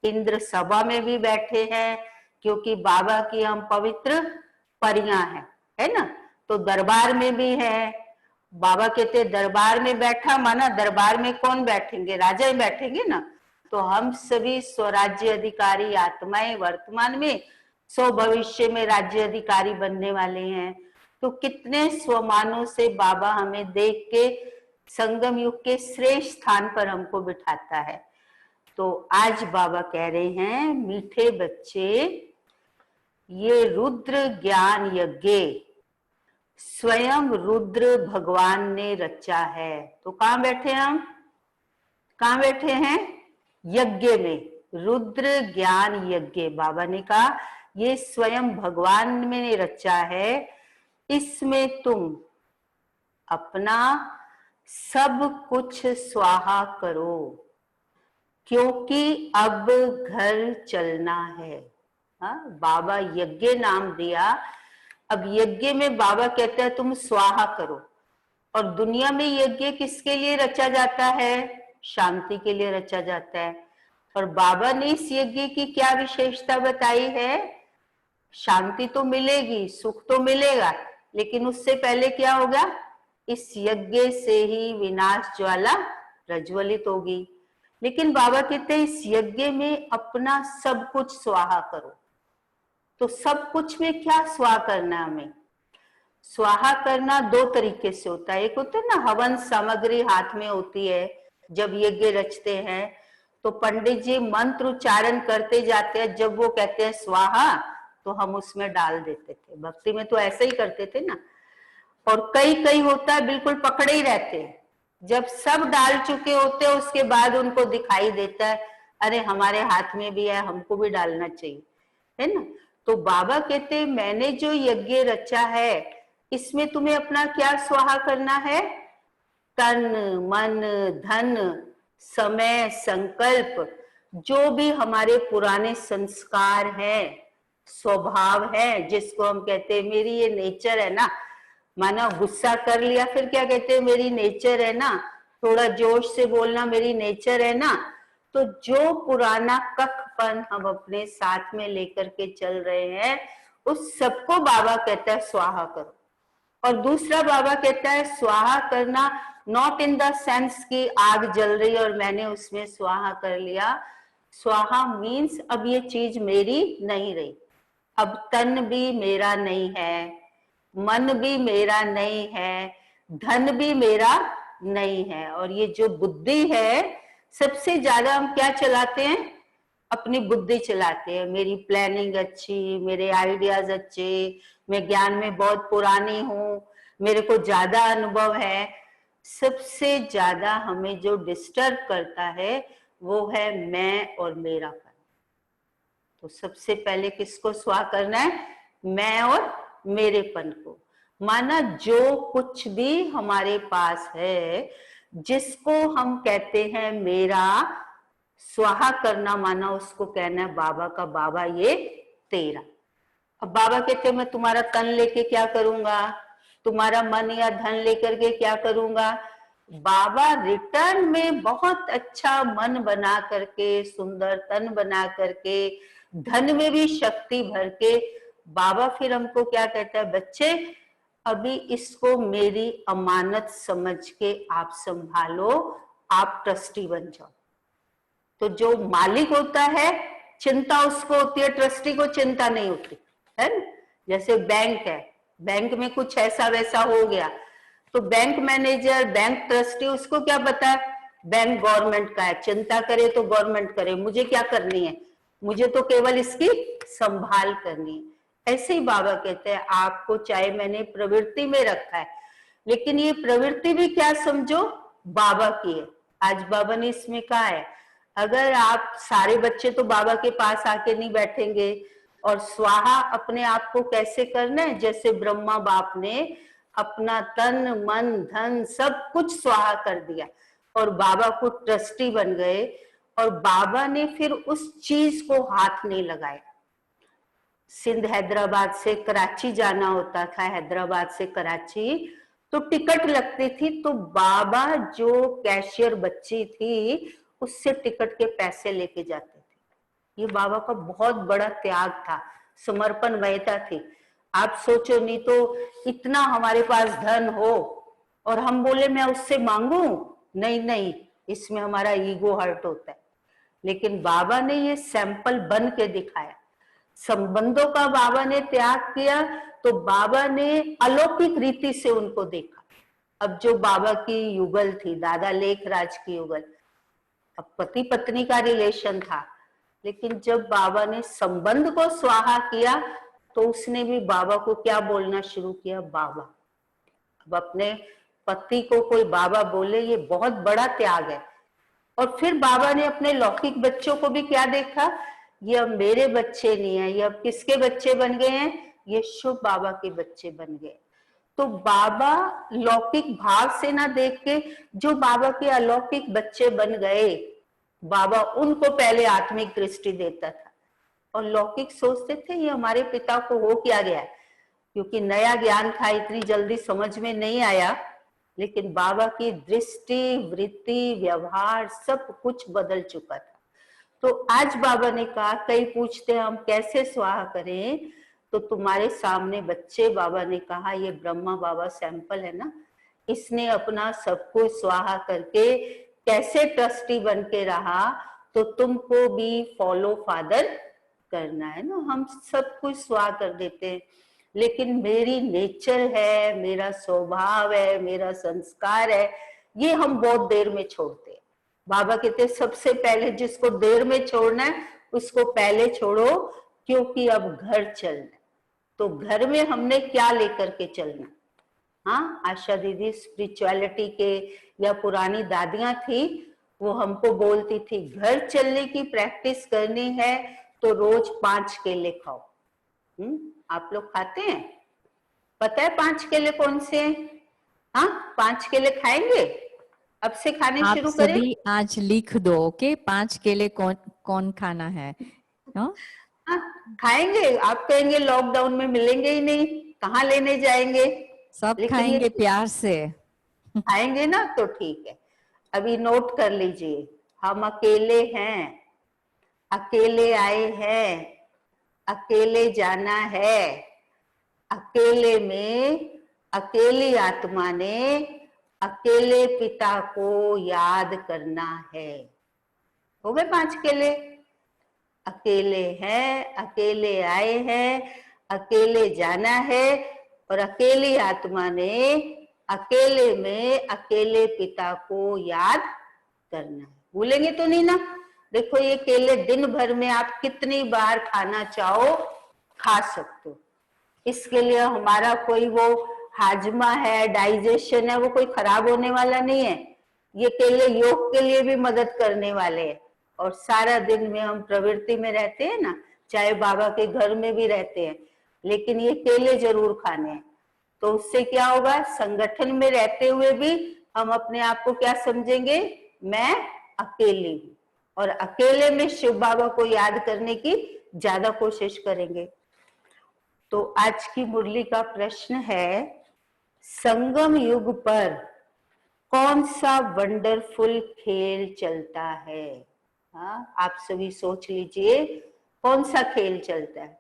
इंद्र सभा में भी बैठे हैं, क्योंकि बाबा की हम पवित्र परियां हैं, है ना। तो दरबार में भी है। बाबा कहते दरबार में बैठा, माना दरबार में कौन बैठेंगे, राजा ही बैठेंगे ना। तो हम सभी स्वराज्य अधिकारी आत्माएं वर्तमान में, सो भविष्य में राज्य अधिकारी बनने वाले हैं। तो कितने स्वमानों से बाबा हमें देख के संगम युग के श्रेष्ठ स्थान पर हमको बिठाता है। तो आज बाबा कह रहे हैं, मीठे बच्चे, ये रुद्र ज्ञान यज्ञ स्वयं रुद्र भगवान ने रचा है। तो कहाँ बैठे हम, कहाँ बैठे हैं, यज्ञ में, रुद्र ज्ञान यज्ञ। बाबा ने कहा ये स्वयं भगवान ने रचा है, इसमें तुम अपना सब कुछ स्वाहा करो, क्योंकि अब घर चलना है। हाँ, बाबा यज्ञ नाम दिया। अब यज्ञ में बाबा कहता है तुम स्वाहा करो। और दुनिया में यज्ञ किसके लिए रचा जाता है, शांति के लिए रचा जाता है। और बाबा ने इस यज्ञ की क्या विशेषता बताई है, शांति तो मिलेगी, सुख तो मिलेगा, लेकिन उससे पहले क्या होगा, इस यज्ञ से ही विनाश ज्वाला प्रज्वलित होगी। लेकिन बाबा कहते हैं इस यज्ञ में अपना सब कुछ स्वाहा करो। तो सब कुछ में क्या स्वाहा करना है हमें, स्वाहा करना दो तरीके से होता है। एक होता है ना, हवन सामग्री हाथ में होती है, जब यज्ञ रचते हैं तो पंडित जी मंत्र उच्चारण करते जाते हैं, जब वो कहते हैं स्वाहा तो हम उसमें डाल देते थे। भक्ति में तो ऐसे ही करते थे ना। और कई कई होता है बिल्कुल पकड़े ही रहते हैं, जब सब डाल चुके होते हैं उसके बाद उनको दिखाई देता है अरे हमारे हाथ में भी है, हमको भी डालना चाहिए, है ना। तो बाबा कहते हैं मैंने जो यज्ञ रचा है इसमें तुम्हें अपना क्या स्वाहा करना है, तन मन धन समय संकल्प, जो भी हमारे पुराने संस्कार हैं, स्वभाव है, जिसको हम कहते हैं मेरी ये नेचर है ना, माना गुस्सा कर लिया फिर क्या कहते हैं मेरी नेचर है ना, थोड़ा जोश से बोलना मेरी नेचर है ना। तो जो पुराना कखपन हम अपने साथ में लेकर के चल रहे हैं उस सबको बाबा कहता है स्वाहा करो। और दूसरा बाबा कहता है स्वाहा करना नॉट इन द सेंस की आग जल रही और मैंने उसमें स्वाहा कर लिया। स्वाहा मीन्स अब ये चीज मेरी नहीं रही, अब तन भी मेरा नहीं है, मन भी मेरा नहीं है, धन भी मेरा नहीं है। और ये जो बुद्धि है, सबसे ज्यादा हम क्या चलाते हैं, अपनी बुद्धि चलाते हैं। मेरी प्लानिंग अच्छी, मेरे आइडियाज अच्छे, मैं ज्ञान में बहुत पुरानी हूँ, मेरे को ज्यादा अनुभव है। सबसे ज्यादा हमें जो डिस्टर्ब करता है वो है मैं और मेरापन। तो सबसे पहले किसको स्वाहा करना है, मैं और मेरेपन को। माना जो कुछ भी हमारे पास है जिसको हम कहते हैं मेरा, स्वाहा करना माना उसको कहना है बाबा का, बाबा ये तेरा। अब बाबा कहते हैं मैं तुम्हारा तन लेके क्या करूंगा, तुम्हारा मन या धन लेकर के क्या करूंगा। बाबा रिटर्न में बहुत अच्छा मन बना करके, सुंदर तन बना करके, धन में भी शक्ति भर के, बाबा फिर हमको क्या कहता है, बच्चे अभी इसको मेरी अमानत समझ के आप संभालो, आप ट्रस्टी बन जाओ। तो जो मालिक होता है चिंता उसको होती है, ट्रस्टी को चिंता नहीं होती है ना। जैसे बैंक है, बैंक में कुछ ऐसा वैसा हो गया तो बैंक मैनेजर, बैंक ट्रस्टी, उसको क्या पता है बैंक गवर्नमेंट का है, चिंता करे तो गवर्नमेंट करे, मुझे क्या करनी है, मुझे तो केवल इसकी संभाल करनी है। ऐसे ही बाबा कहते हैं आपको चाहे मैंने प्रवृत्ति में रखा है, लेकिन ये प्रवृत्ति भी क्या समझो बाबा की है। आज बाबा ने इसमें कहा है अगर आप सारे बच्चे तो बाबा के पास आके नहीं बैठेंगे। और स्वाहा अपने आप को कैसे करना है, जैसे ब्रह्मा बाप ने अपना तन मन धन सब कुछ स्वाहा कर दिया और बाबा को ट्रस्टी बन गए, और बाबा ने फिर उस चीज को हाथ नहीं लगाया। सिंध हैदराबाद से कराची जाना होता था, हैदराबाद से कराची, तो टिकट लगती थी, तो बाबा जो कैशियर बच्ची थी उससे टिकट के पैसे लेके जाते थे। ये बाबा का बहुत बड़ा त्याग था, समर्पणमयता थी। आप सोचो, नहीं तो इतना हमारे पास धन हो और हम बोले मैं उससे मांगू, नहीं नहीं, इसमें हमारा ईगो हर्ट होता है। लेकिन बाबा ने ये सैंपल बन के दिखाया, संबंधों का बाबा ने त्याग किया, तो बाबा ने अलौकिक रीति से उनको देखा। अब जो बाबा की युगल थी, दादा लेखराज की युगल, अब पति पत्नी का रिलेशन था, लेकिन जब बाबा ने संबंध को स्वाहा किया तो उसने भी बाबा को क्या बोलना शुरू किया, बाबा। अब अपने पति को कोई बाबा बोले, ये बहुत बड़ा त्याग है। और फिर बाबा ने अपने लौकिक बच्चों को भी क्या देखा, ये अब मेरे बच्चे नहीं है, ये अब किसके बच्चे बन गए हैं, ये शुभ बाबा के बच्चे बन गए। तो बाबा लौकिक भाव से ना देख के जो बाबा के अलौकिक बच्चे बन गए, बाबा उनको पहले आत्मिक दृष्टि देता था। और लौकिक सोचते थे ये हमारे पिता को हो क्या गया, क्योंकि नया ज्ञान था, इतनी जल्दी समझ में नहीं आया। लेकिन बाबा की दृष्टि, वृत्ति, व्यवहार सब कुछ बदल चुका था। तो आज बाबा ने कहा, कई पूछते हम कैसे स्वाहा करें, तो तुम्हारे सामने बच्चे, बाबा ने कहा ये ब्रह्मा बाबा सैंपल है ना, इसने अपना सब कुछ स्वाहा करके कैसे ट्रस्टी बन के रहा, तो तुमको भी फॉलो फादर करना है ना। हम सब कुछ स्वाहा कर देते हैं, लेकिन मेरी नेचर है, मेरा स्वभाव है, मेरा संस्कार है, ये हम बहुत देर में छोड़ते हैं। बाबा कहते सबसे पहले जिसको देर में छोड़ना है उसको पहले छोड़ो, क्योंकि अब घर चलना है। तो घर में हमने क्या लेकर के चलना। हाँ, आशा दीदी स्पिरिचुअलिटी के या पुरानी दादियां थी, वो हमको बोलती थी घर चलने की प्रैक्टिस करनी है तो रोज 5 केले खाओ। आप लोग खाते हैं? पता है 5 केले कौन से हैं? हाँ, 5 केले खाएंगे? अब से खाने आप शुरू करें? सभी आज लिख दो कि 5 केले कौन कौन खाना है। हाँ, खाएंगे। आप कहेंगे लॉकडाउन में मिलेंगे ही नहीं, कहाँ लेने जाएंगे, सब लेकिन ये खाएंगे प्यार से। खाएंगे ना, तो ठीक है। अभी नोट कर लीजिए, हम अकेले हैं, अकेले आए हैं, अकेले जाना है, अकेले में अकेली आत्मा ने अकेले पिता को याद करना है। हो गए 5 केले। अकेले हैं, अकेले आए हैं, अकेले जाना है, और अकेली आत्मा ने अकेले में अकेले पिता को याद करना है। भूलेंगे तो नहीं ना? देखो ये केले दिन भर में आप कितनी बार खाना चाहो खा सकते हो। इसके लिए हमारा कोई वो हाजमा है, डाइजेशन है, वो कोई खराब होने वाला नहीं है। ये केले योग के लिए भी मदद करने वाले हैं। और सारा दिन में हम प्रवृत्ति में रहते हैं ना, चाहे बाबा के घर में भी रहते हैं, लेकिन ये केले जरूर खाने हैं। तो उससे क्या होगा, संगठन में रहते हुए भी हम अपने आप को क्या समझेंगे, मैं अकेली हूँ, और अकेले में शिव बाबा को याद करने की ज्यादा कोशिश करेंगे। तो आज की मुरली का प्रश्न है, संगम युग पर कौन सा वंडरफुल खेल चलता है। हाँ, आप सभी सोच लीजिए कौन सा खेल चलता है।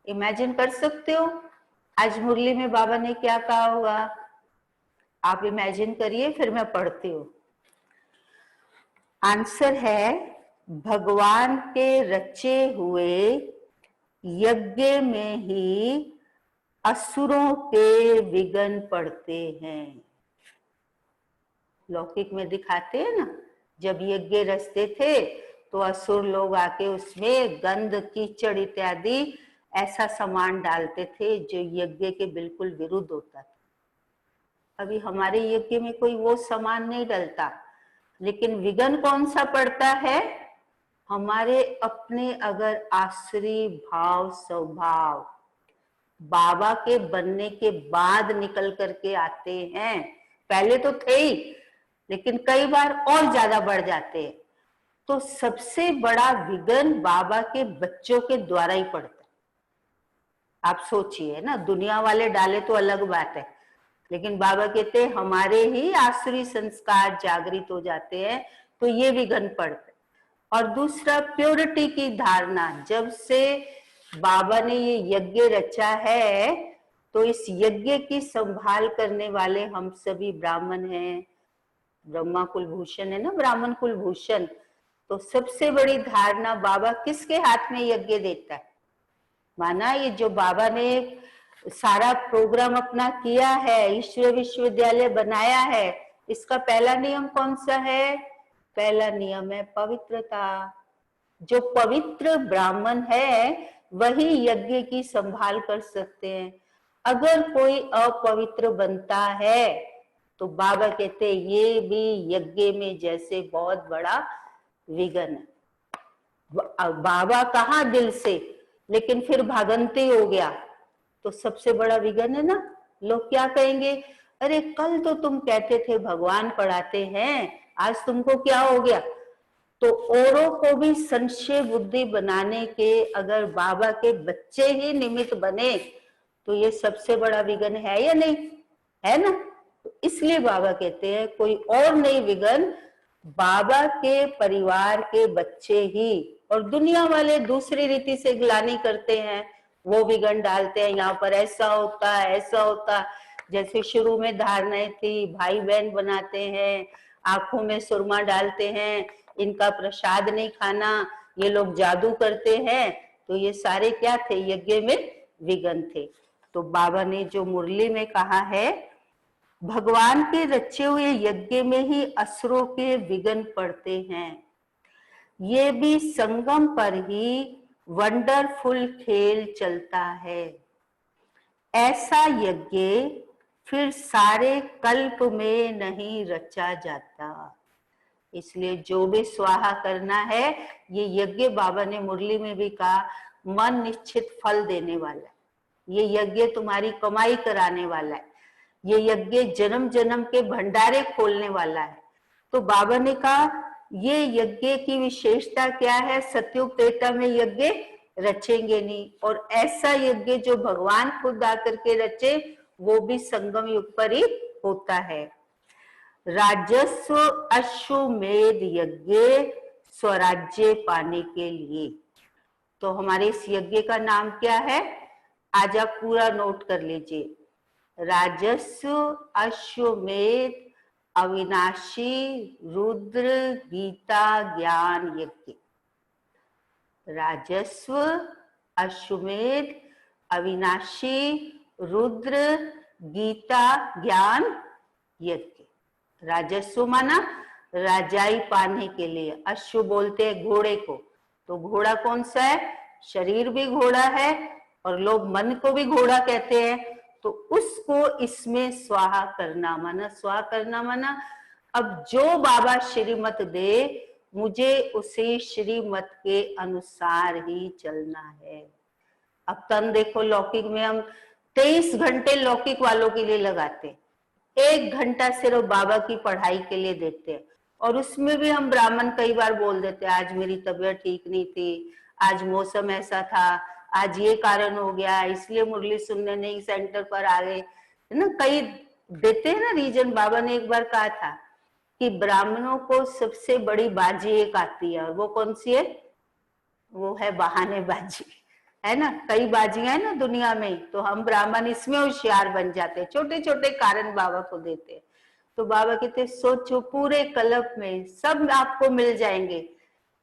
इमेजिन कर सकते हो आज मुरली में बाबा ने क्या कहा होगा। आप इमेजिन करिए, फिर मैं पढ़ती हूँ। आंसर है, भगवान के रचे हुए यज्ञ में ही असुरों के विघ्न पड़ते हैं। लौकिक में दिखाते हैं ना, जब यज्ञ रचते थे तो असुर लोग आके उसमें गंध, कीचड़ इत्यादि ऐसा सामान डालते थे जो यज्ञ के बिल्कुल विरुद्ध होता था। अभी हमारे यज्ञ में कोई वो सामान नहीं डलता, लेकिन विघ्न कौन सा पड़ता है, हमारे अपने अगर आसुरी भाव स्वभाव बाबा के बनने के बाद निकल करके आते हैं। पहले तो थे ही, लेकिन कई बार और ज्यादा बढ़ जाते हैं। तो सबसे बड़ा विघ्न बाबा के बच्चों के द्वारा ही पड़ता है। आप सोचिए ना, दुनिया वाले डाले तो अलग बात है, लेकिन बाबा कहते हैं हमारे ही आसुरी संस्कार जागृत हो जाते हैं तो ये विघ्न पड़ता है। और दूसरा प्योरिटी की धारणा। जब से बाबा ने ये यज्ञ रचा है तो इस यज्ञ की संभाल करने वाले हम सभी ब्राह्मण हैं। ब्रह्मा कुलभूषण है ना, ब्राह्मण कुलभूषण। तो सबसे बड़ी धारणा, बाबा किसके हाथ में यज्ञ देता है? माना ये जो बाबा ने सारा प्रोग्राम अपना किया है, ईश्वर विश्वविद्यालय बनाया है, इसका पहला नियम कौन सा है? पहला नियम है पवित्रता। जो पवित्र ब्राह्मण है वही यज्ञ की संभाल कर सकते हैं। अगर कोई अपवित्र बनता है तो बाबा कहते हैं ये भी यज्ञ में जैसे बहुत बड़ा विघ्न है। बाबा कहाँ दिल से, लेकिन फिर भागंती हो गया तो सबसे बड़ा विघ्न है ना। लोग क्या कहेंगे, अरे कल तो तुम कहते थे भगवान पढ़ाते हैं, आज तुमको क्या हो गया? तो औरों को भी संशय बुद्धि बनाने के अगर बाबा के बच्चे ही निमित्त बने तो ये सबसे बड़ा विघ्न है या नहीं? है ना। तो इसलिए बाबा कहते हैं कोई और नहीं विघ्न, बाबा के परिवार के बच्चे ही। और दुनिया वाले दूसरी रीति से ग्लानि करते हैं, वो विघ्न डालते हैं, यहाँ पर ऐसा होता ऐसा होता। जैसे शुरू में धारणाएं थी, भाई बहन बनाते हैं, आंखों में सुरमा डालते हैं, इनका प्रसाद नहीं खाना, ये लोग जादू करते हैं। तो ये सारे क्या थे? यज्ञ में विघ्न थे। तो बाबा ने जो मुरली में कहा है, भगवान के रचे हुए यज्ञ में ही असुरों के विघ्न पड़ते हैं। ये भी संगम पर ही वंडरफुल खेल चलता है। ऐसा यज्ञ फिर सारे कल्प में नहीं रचा जाता। इसलिए जो भी स्वाहा करना है, ये यज्ञ बाबा ने मुरली में भी कहा, मन निश्चित फल देने वाला है। ये यज्ञ तुम्हारी कमाई कराने वाला है। ये यज्ञ जन्म जन्म के भंडारे खोलने वाला है। तो बाबा ने कहा ये यज्ञ की विशेषता क्या है? सतयुग त्रेता में यज्ञ रचेंगे नहीं, और ऐसा यज्ञ जो भगवान खुद आकर के रचे वो भी संगम युग पर ही होता है। राजस्व अश्वमेध यज्ञ स्वराज्य पाने के लिए। तो हमारे इस यज्ञ का नाम क्या है? आज आप पूरा नोट कर लीजिए। राजस्व अश्वमेध अविनाशी रुद्र गीता ज्ञान यज्ञ। राजस्व अश्वमेध अविनाशी रुद्र गीता ज्ञान यज्ञ। राजस्व माना राजाई पाने के लिए। अश्व बोलते हैं घोड़े को। तो घोड़ा कौन सा है? शरीर भी घोड़ा है और लोग मन को भी घोड़ा कहते हैं। तो उसको इसमें स्वाहा करना माना, स्वाहा करना माना अब जो बाबा श्रीमत दे मुझे उसी श्रीमत के अनुसार ही चलना है। अब तन देखो, लौकिक में हम 23 घंटे लौकिक वालों के लिए लगाते हैं, 1 घंटा सिर्फ बाबा की पढ़ाई के लिए देते हैं। और उसमें भी हम ब्राह्मण कई बार बोल देते हैं, आज मेरी तबीयत ठीक नहीं थी, आज मौसम ऐसा था, आज ये कारण हो गया, इसलिए मुरली सुनने नहीं सेंटर पर आ गए, है ना। कई देते हैं ना रीजन। बाबा ने एक बार कहा था कि ब्राह्मणों को सबसे बड़ी बाजी एक आती है, और वो कौन सी है? वो है बहानेबाजी, है ना। कई बाजियां है ना दुनिया में, तो हम ब्राह्मण इसमें होशियार बन जाते हैं, छोटे छोटे कारण बाबा को देते हैं। तो बाबा कहते सोचो पूरे कल्प में सब आपको मिल जाएंगे,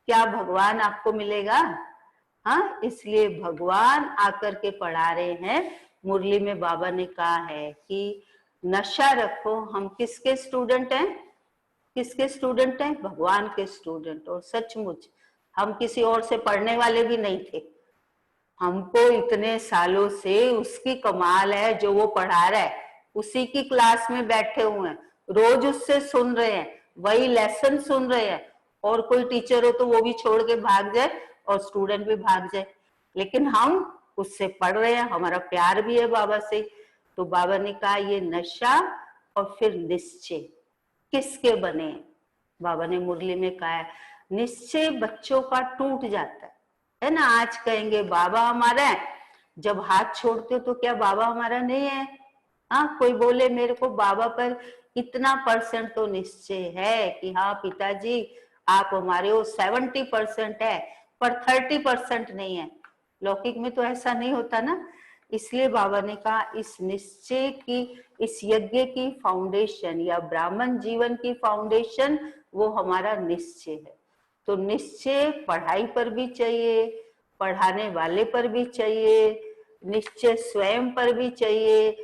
क्या भगवान आपको मिलेगा? हाँ, इसलिए भगवान आकर के पढ़ा रहे हैं। मुरली में बाबा ने कहा है कि नशा रखो। हम किसके स्टूडेंट हैं? किसके स्टूडेंट हैं? भगवान के स्टूडेंट। और सचमुच हम किसी और से पढ़ने वाले भी नहीं थे। हमको इतने सालों से उसकी कमाल है, जो वो पढ़ा रहा है उसी की क्लास में बैठे हुए हैं, रोज उससे सुन रहे हैं, वही लेसन सुन रहे हैं। और कोई टीचर हो तो वो भी छोड़ के भाग जाए और स्टूडेंट भी भाग जाए, लेकिन हम उससे पढ़ रहे हैं, हमारा प्यार भी है बाबा से। तो बाबा ने कहा ये नशा और फिर निश्चय किसके बने? बाबा ने मुरली में कहा है निश्चय बच्चों का टूट जाता है ना। आज कहेंगे बाबा हमारा है, जब हाथ छोड़ते हो तो क्या बाबा हमारा नहीं है? हाँ, कोई बोले मेरे को बाबा पर इतना % तो निश्चय है कि हाँ पिताजी आप हमारे हो 70% है पर 30% नहीं है। लौकिक में तो ऐसा नहीं होता ना, इसलिए बाबा ने कहा इस निश्चय की, इस यज्ञ की फाउंडेशन या ब्राह्मण जीवन की फाउंडेशन वो हमारा निश्चय है। तो निश्चय पढ़ाई पर भी चाहिए, पढ़ाने वाले पर भी चाहिए, निश्चय स्वयं पर भी चाहिए,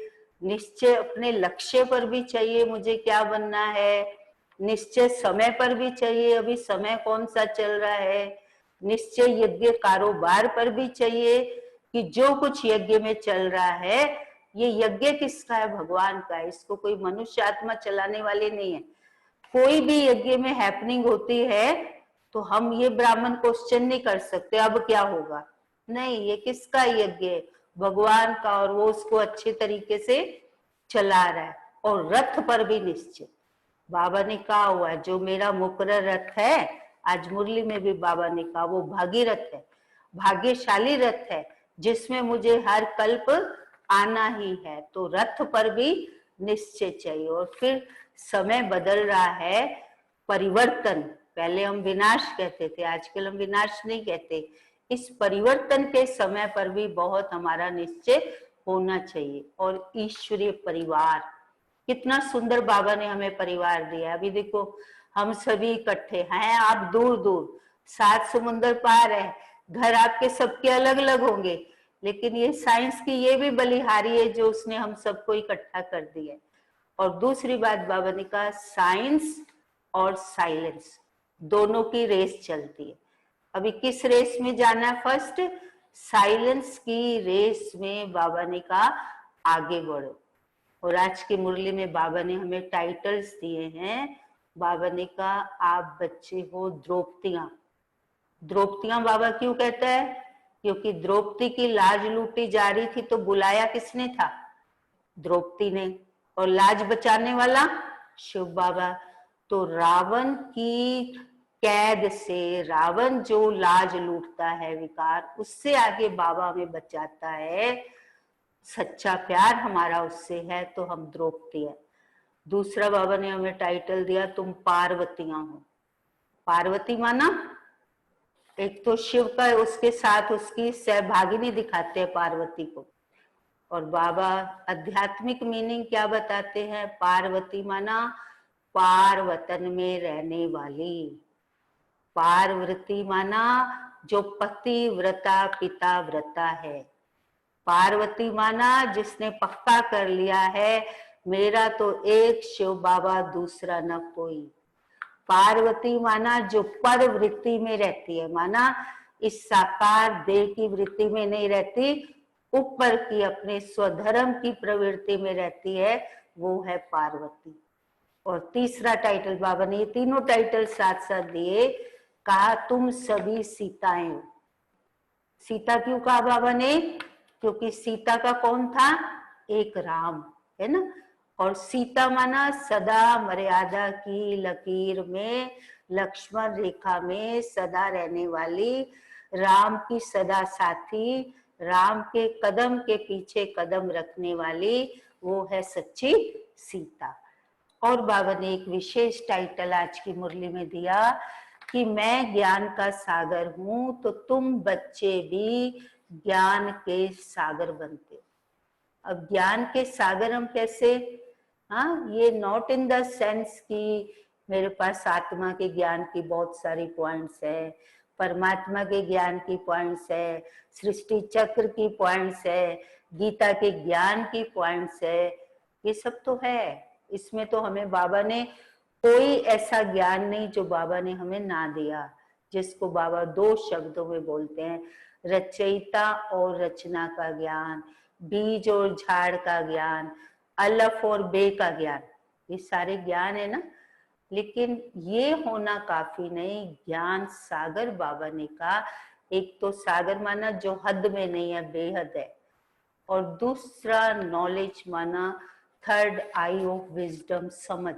निश्चय अपने लक्ष्य पर भी चाहिए, मुझे क्या बनना है, निश्चय समय पर भी चाहिए, अभी समय कौन सा चल रहा है, निश्चय यज्ञ कारोबार पर भी चाहिए कि जो कुछ यज्ञ में चल रहा है ये यज्ञ किसका है, भगवान का है, इसको कोई मनुष्य आत्मा चलाने वाले नहीं है। कोई भी यज्ञ में हैपनिंग होती है तो हम ये ब्राह्मण क्वेश्चन नहीं कर सकते अब क्या होगा, नहीं, ये किसका यज्ञ है, भगवान का, और वो उसको अच्छे तरीके से चला रहा है। और रथ पर भी निश्चय, बाबा ने कहा हुआ है जो मेरा मुकर्रर रथ है, आज मुरली में भी बाबा ने कहा वो भागीरथ है, भाग्यशाली रथ है जिसमें मुझे हर कल्प आना ही है। तो रथ पर भी निश्चय चाहिए। और फिर समय बदल रहा है, परिवर्तन, पहले हम विनाश कहते थे, आजकल हम विनाश नहीं कहते, इस परिवर्तन के समय पर भी बहुत हमारा निश्चय होना चाहिए। और ईश्वरीय परिवार, कितना सुंदर बाबा ने हमें परिवार दिया। अभी देखो हम सभी इकट्ठे हैं, आप दूर दूर 7 समुंदर पार है, घर आपके सबके अलग अलग होंगे, लेकिन ये साइंस की ये भी बलिहारी है जो उसने हम सबको इकट्ठा कर दिया। और दूसरी बात बाबा ने कहा साइंस और साइलेंस दोनों की रेस चलती है। अभी किस रेस में जाना है, फर्स्ट साइलेंस की रेस में बाबा ने कहा आगे बढ़ो। और आज की मुरली में बाबा ने हमें टाइटल्स दिए हैं। बाबा ने कहा आप बच्चे हो द्रौपदियां। द्रौपदियां बाबा क्यों कहता है, क्योंकि द्रौपदी की लाज लूटी जा रही थी तो बुलाया किसने था, द्रौपदी ने, और लाज बचाने वाला शिव बाबा। तो रावण की कैद से, रावण जो लाज लूटता है विकार, उससे आगे बाबा हमें बचाता है। सच्चा प्यार हमारा उससे है तो हम द्रौपदी है। दूसरा बाबा ने हमें टाइटल दिया तुम पार्वतियां हो। पार्वती माना एक तो शिव का, उसके साथ उसकी सहभागिनी दिखाते हैं पार्वती को। और बाबा आध्यात्मिक मीनिंग क्या बताते हैं, पार्वती माना पार वतन में रहने वाली, पार्वती माना जो पति व्रता पिता व्रता है, पार्वती माना जिसने पक्का कर लिया है मेरा तो एक शिव बाबा दूसरा न कोई, पार्वती माना जो पर वृत्ति में रहती है, माना इस साकार देह की वृत्ति में नहीं रहती, ऊपर की अपने स्वधर्म की प्रवृत्ति में रहती है, वो है पार्वती। और तीसरा टाइटल बाबा ने, ये तीनों टाइटल साथ साथ दिए, कहा तुम सभी सीताएं हो। सीता क्यों कहा बाबा ने, क्योंकि सीता का कौन था, एक राम है ना। और सीता माना सदा मर्यादा की लकीर में, लक्ष्मण रेखा में सदा रहने वाली, राम की सदा साथी, राम के कदम के पीछे कदम रखने वाली, वो है सच्ची सीता। और बाबा ने एक विशेष टाइटल आज की मुरली में दिया कि मैं ज्ञान का सागर हूं, तो तुम बच्चे भी ज्ञान के सागर बनते हो। अब ज्ञान के सागर हम कैसे, हाँ, ये नॉट इन द सेंस कि मेरे पास आत्मा के ज्ञान की बहुत सारी पॉइंट्स है, परमात्मा के ज्ञान की पॉइंट्स है, सृष्टि चक्र की पॉइंट्स है, गीता के ज्ञान की पॉइंट्स है, ये सब तो है। इसमें तो हमें बाबा ने कोई ऐसा ज्ञान नहीं जो बाबा ने हमें ना दिया, जिसको बाबा 2 शब्दों में बोलते हैं, रचयिता और रचना का ज्ञान, बीज और झाड़ का ज्ञान, अलफ और बे का ज्ञान, ये सारे ज्ञान है ना। लेकिन ये होना काफी नहीं, ज्ञान सागर बाबा ने कहा, एक तो सागर माना जो हद में नहीं है, बेहद है, और दूसरा नॉलेज माना थर्ड आई ऑफ विजडम, समझ।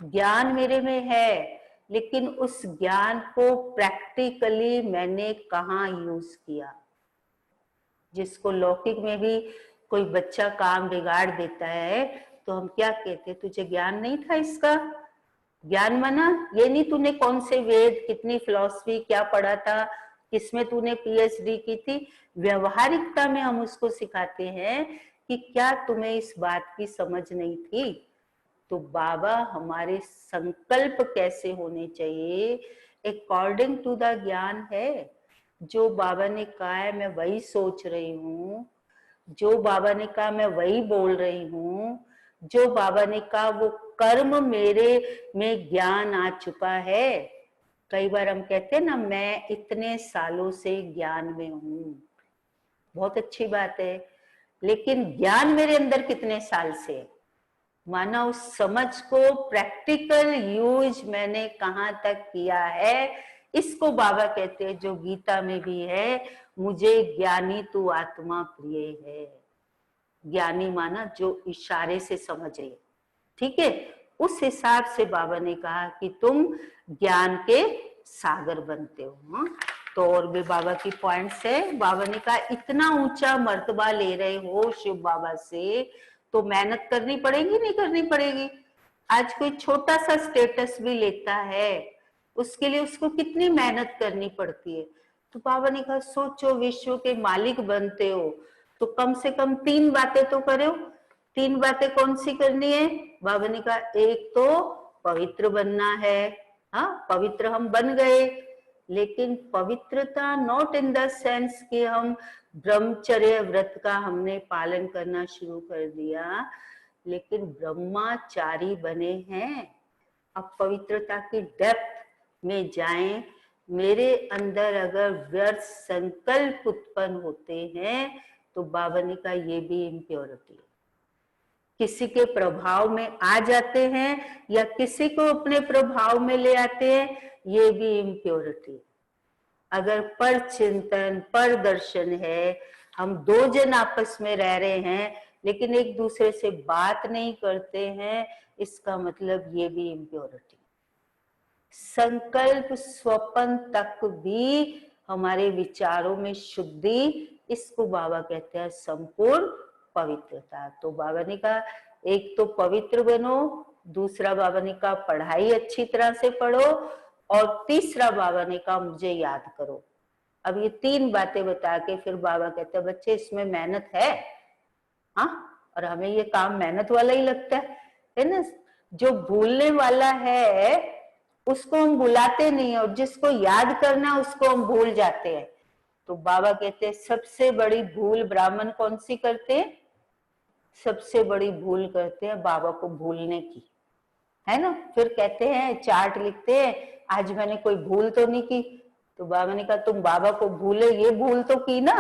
ज्ञान मेरे में है, लेकिन उस ज्ञान को प्रैक्टिकली मैंने कहाँ यूज किया। जिसको लौकिक में भी कोई बच्चा काम बिगाड़ देता है तो हम क्या कहते, तुझे ज्ञान नहीं था इसका, ज्ञान माना ये नहीं तूने कौन से वेद, कितनी फिलॉसफी, क्या पढ़ा था, किसमें तूने पीएचडी की थी। व्यवहारिकता में हम उसको सिखाते हैं कि क्या तुम्हें इस बात की समझ नहीं थी। तो बाबा हमारे संकल्प कैसे होने चाहिए अकॉर्डिंग टू द ज्ञान है। जो बाबा ने कहा है मैं वही सोच रही हूँ, जो बाबा ने कहा मैं वही बोल रही हूँ, जो बाबा ने कहा वो कर्म मेरे में ज्ञान आ चुका है। कई बार हम कहते हैं ना मैं इतने सालों से ज्ञान में हूँ, बहुत अच्छी बात है, लेकिन ज्ञान मेरे अंदर कितने साल से है। माना उस समझ को प्रैक्टिकल यूज मैंने कहाँ तक किया है, इसको बाबा कहते हैं जो गीता में भी है, मुझे ज्ञानी तू आत्मा प्रिय है। ज्ञानी माना जो इशारे से समझे, ठीक है, उस हिसाब से बाबा ने कहा कि तुम ज्ञान के सागर बनते हो। हाँ? तो और भी बाबा की पॉइंट्स है। बाबा ने कहा इतना ऊंचा मर्तबा ले रहे हो शिव बाबा से तो मेहनत करनी पड़ेगी, नहीं करनी पड़ेगी। आज कोई छोटा सा स्टेटस भी लेता है, उसके लिए उसको कितनी मेहनत करनी पड़ती है। तो बाबा ने कहा सोचो विश्व के मालिक बनते हो तो कम से कम 3 बातें तो करो। 3 बातें कौन सी करनी है? बाबा ने कहा एक तो पवित्र बनना है। हाँ, पवित्र हम बन गए, लेकिन पवित्रता नॉट इन द सेंस कि हम ब्रह्मचर्य व्रत का हमने पालन करना शुरू कर दिया, लेकिन ब्रह्मचारी बने हैं। अब पवित्रता की डेप्थ में जाएं। मेरे अंदर अगर व्यर्थ संकल्प उत्पन्न होते हैं तो बाबा ने कहा ये भी इम्प्योरिटी है। किसी के प्रभाव में आ जाते हैं या किसी को अपने प्रभाव में ले आते हैं, ये भी इम्प्योरिटी। अगर पर चिंतन पर दर्शन है, हम 2 जन आपस में रह रहे हैं लेकिन एक दूसरे से बात नहीं करते हैं, इसका मतलब ये भी इम्प्योरिटी। संकल्प स्वपन तक भी हमारे विचारों में शुद्धि, इसको बाबा कहते हैं संपूर्ण पवित्रता। तो बाबा ने कहा एक तो पवित्र बनो, दूसरा बाबा ने कहा पढ़ाई अच्छी तरह से पढ़ो, और तीसरा बाबा ने कहा मुझे याद करो। अब ये 3 बातें बता के फिर बाबा कहते हैं बच्चे इसमें मेहनत है। हाँ, और हमें ये काम मेहनत वाला ही लगता है ना। जो भूलने वाला है उसको हम भुलाते नहीं है, और जिसको याद करना उसको हम भूल जाते हैं। तो बाबा कहते हैं सबसे बड़ी भूल ब्राह्मण कौन सी करते हैं? सबसे बड़ी भूल करते हैं बाबा को भूलने की, है ना। फिर कहते हैं चार्ट लिखते हैं आज मैंने कोई भूल तो नहीं की। तो बाबा ने कहा तुम बाबा को भूले ये भूल तो की ना,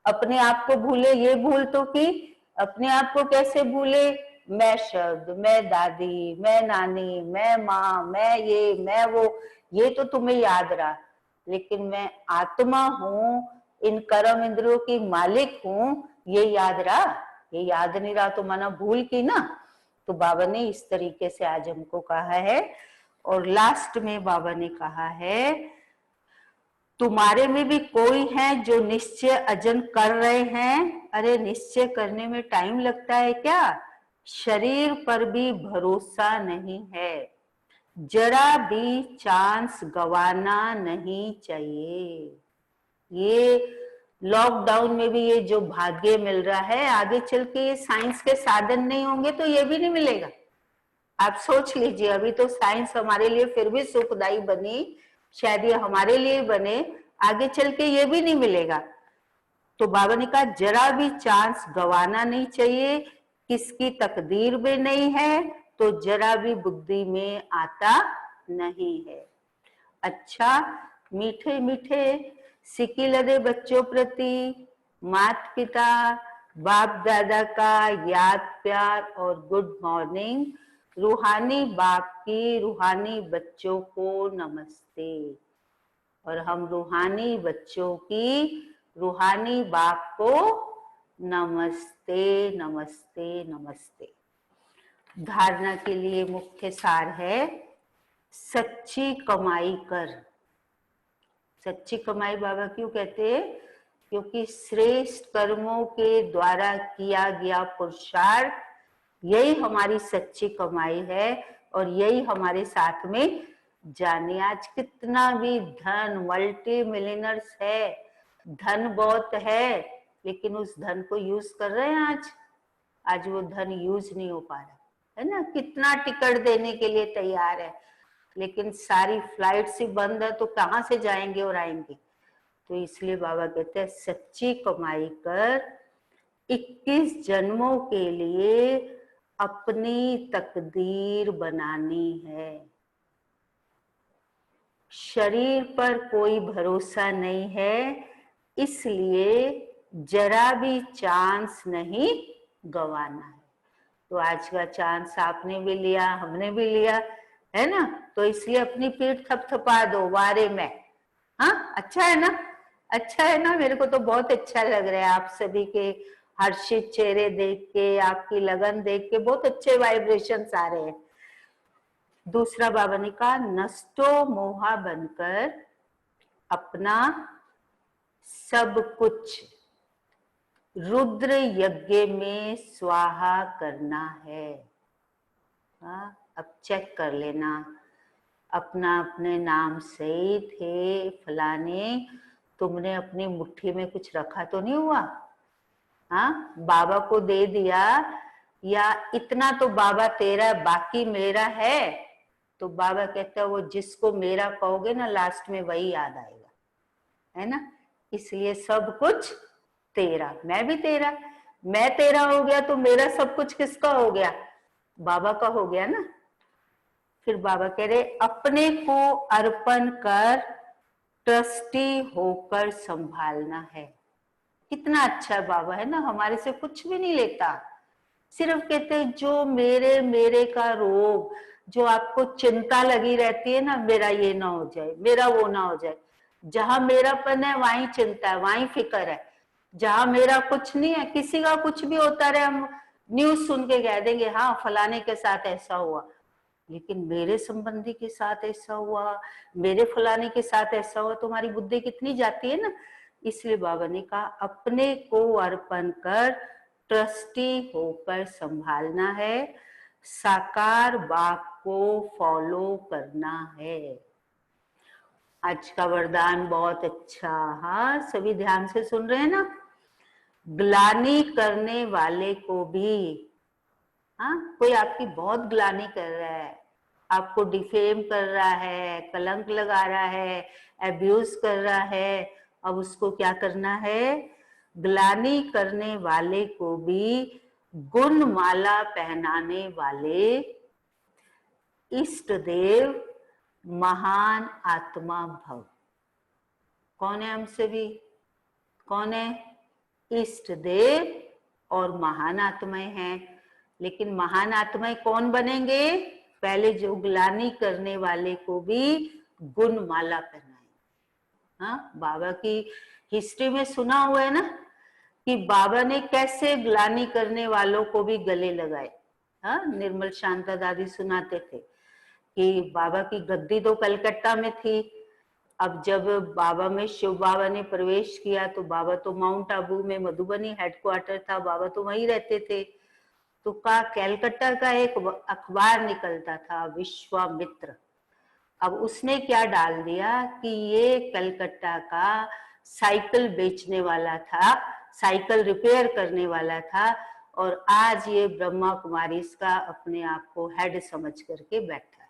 अपने आप को भूले ये भूल तो की। अपने आप को कैसे भूले? मैं शब्द, मैं दादी, मैं नानी, मैं माँ, मैं ये मैं वो, ये तो तुम्हें याद रहा, लेकिन मैं आत्मा हूँ, इन कर्म इंद्रियों की मालिक हूँ, ये याद रहा? ये याद नहीं रहा तो माना भूल की ना। तो बाबा ने इस तरीके से आज हमको कहा है। और लास्ट में बाबा ने कहा है तुम्हारे में भी कोई है जो निश्चय अजन कर रहे हैं। अरे निश्चय करने में टाइम लगता है क्या? शरीर पर भी भरोसा नहीं है, जरा भी चांस गवाना नहीं चाहिए। ये लॉकडाउन में भी ये जो भाग्य मिल रहा है, आगे चल के ये साइंस के साधन नहीं होंगे तो ये भी नहीं मिलेगा। आप सोच लीजिए, अभी तो साइंस हमारे लिए फिर भी सुखदायी बनी, शायद ये हमारे लिए बने, आगे चल के ये भी नहीं मिलेगा। तो बाबा ने कहा जरा भी चांस गवाना नहीं चाहिए, किसकी तकदीर में नहीं है तो जरा भी बुद्धि में आता नहीं है। अच्छा, मीठे मीठे सिक्की लदे बच्चों प्रति माता पिता बाप दादा का याद प्यार और गुड मॉर्निंग। रूहानी बाप की रूहानी बच्चों को नमस्ते, और हम रूहानी बच्चों की रूहानी बाप को नमस्ते नमस्ते नमस्ते। धारणा के लिए मुख्य सार है सच्ची कमाई कर। सच्ची कमाई बाबा क्यों कहते हैं? क्योंकि श्रेष्ठ कर्मों के द्वारा किया गया पुरुषार्थ यही हमारी सच्ची कमाई है। और यही हमारे साथ में जाने। आज कितना भी धन, मल्टी मिलियनर्स है, धन बहुत है, लेकिन उस धन को यूज कर रहे हैं आज वो धन यूज नहीं हो पा रहा है ना। कितना टिकट देने के लिए तैयार है, लेकिन सारी फ्लाइट्स ही बंद है, तो कहाँ से जाएंगे और आएंगे। तो इसलिए बाबा कहते हैं सच्ची कमाई कर 21 जन्मों के लिए अपनी तकदीर बनानी है। शरीर पर कोई भरोसा नहीं है, इसलिए जरा भी चांस नहीं गंवाना है। तो आज का चांस आपने भी लिया, हमने भी लिया, है ना। तो इसलिए अपनी पीठ थपथपा दो वारे में। हाँ, अच्छा है ना, अच्छा है ना। मेरे को तो बहुत अच्छा लग रहा है आप सभी के हर्षित चेहरे देख के, आपकी लगन देख के बहुत अच्छे वाइब्रेशंस आ रहे हैं। दूसरा बाबा ने कहा नष्टो मोहा बनकर अपना सब कुछ रुद्र यज्ञ में स्वाहा करना है। अब चेक कर लेना अपना अपने नाम सहित, हे फलाने तुमने अपनी मुट्ठी में कुछ रखा तो नहीं हुआ। हाँ, बाबा को दे दिया, या इतना तो बाबा तेरा बाकी मेरा है। तो बाबा कहता है वो जिसको मेरा कहोगे ना लास्ट में वही याद आएगा, है ना। इसलिए सब कुछ तेरा, मैं भी तेरा, मैं तेरा हो गया तो मेरा सब कुछ किसका हो गया, बाबा का हो गया ना। फिर बाबा कह रहे अपने को अर्पण कर ट्रस्टी होकर संभालना है। कितना अच्छा बाबा है ना, हमारे से कुछ भी नहीं लेता, सिर्फ कहते हैं जो मेरे मेरे का रोग, जो आपको चिंता लगी रहती है ना, मेरा ये ना हो जाए, मेरा वो ना हो जाए। जहां मेरापन है वहीं चिंता है, वहीं फिक्र है। जहां मेरा कुछ नहीं है, किसी का कुछ भी होता रहे, हम न्यूज सुन के कह देंगे हाँ फलाने के साथ ऐसा हुआ, लेकिन मेरे संबंधी के साथ ऐसा हुआ, मेरे फलाने के साथ ऐसा हुआ, तो हमारी बुद्धि कितनी जाती है ना। इसलिए बाबा ने कहा अपने को अर्पण कर ट्रस्टी होकर संभालना है, साकार बाप को फॉलो करना है। आज का वरदान बहुत अच्छा, हाँ सभी ध्यान से सुन रहे हैं ना। ग्लानि करने वाले को भी, हाँ कोई आपकी बहुत ग्लानि कर रहा है, आपको डिफेम कर रहा है, कलंक लगा रहा है, अब्यूज कर रहा है, अब उसको क्या करना है, ग्लानि करने वाले को भी गुण माला पहनाने वाले इष्ट देव महान आत्मा भव। कौन है हम सभी, कौन है, इष्ट देव और महान आत्माएं हैं। लेकिन महान आत्माएं कौन बनेंगे, पहले जो ग्लानि करने वाले को भी गुण माला पहनाए। हाँ, बाबा की हिस्ट्री में सुना हुआ है ना कि बाबा ने कैसे ग्लानि करने वालों को भी गले लगाए। हाँ, निर्मल शांता दादी सुनाते थे कि बाबा की गद्दी तो कलकत्ता में थी, अब जब बाबा में शिव बाबा ने प्रवेश किया तो बाबा तो माउंट आबू में मधुबनी हेडक्वार्टर था, बाबा तो वहीं रहते थे। तो का कैलकत्ता का एक अखबार निकलता था विश्वामित्र, अब उसने क्या डाल दिया कि ये कलकत्ता का साइकिल बेचने वाला था, साइकिल रिपेयर करने वाला था, और आज ये ब्रह्मा कुमारी इसका अपने आप को हेड समझ करके बैठा है।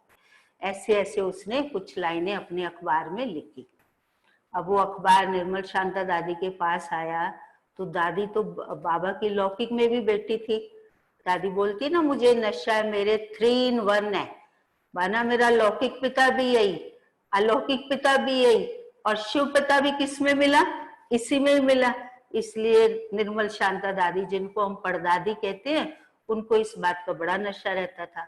ऐसे ऐसे उसने कुछ लाइनें अपने अखबार में लिखी। अब वो अखबार निर्मल शांता दादी के पास आया तो दादी तो बाबा की लौकिक में भी बैठी थी। दादी बोलती ना मुझे नशा है, मेरे 3 in 1 है, माना मेरा लौकिक पिता भी यही, अलौकिक पिता भी यही, और शिव पिता भी किस में मिला, इसी में मिला। इसलिए निर्मल शांता दादी, जिनको हम परदादी कहते हैं, उनको इस बात का बड़ा नशा रहता था।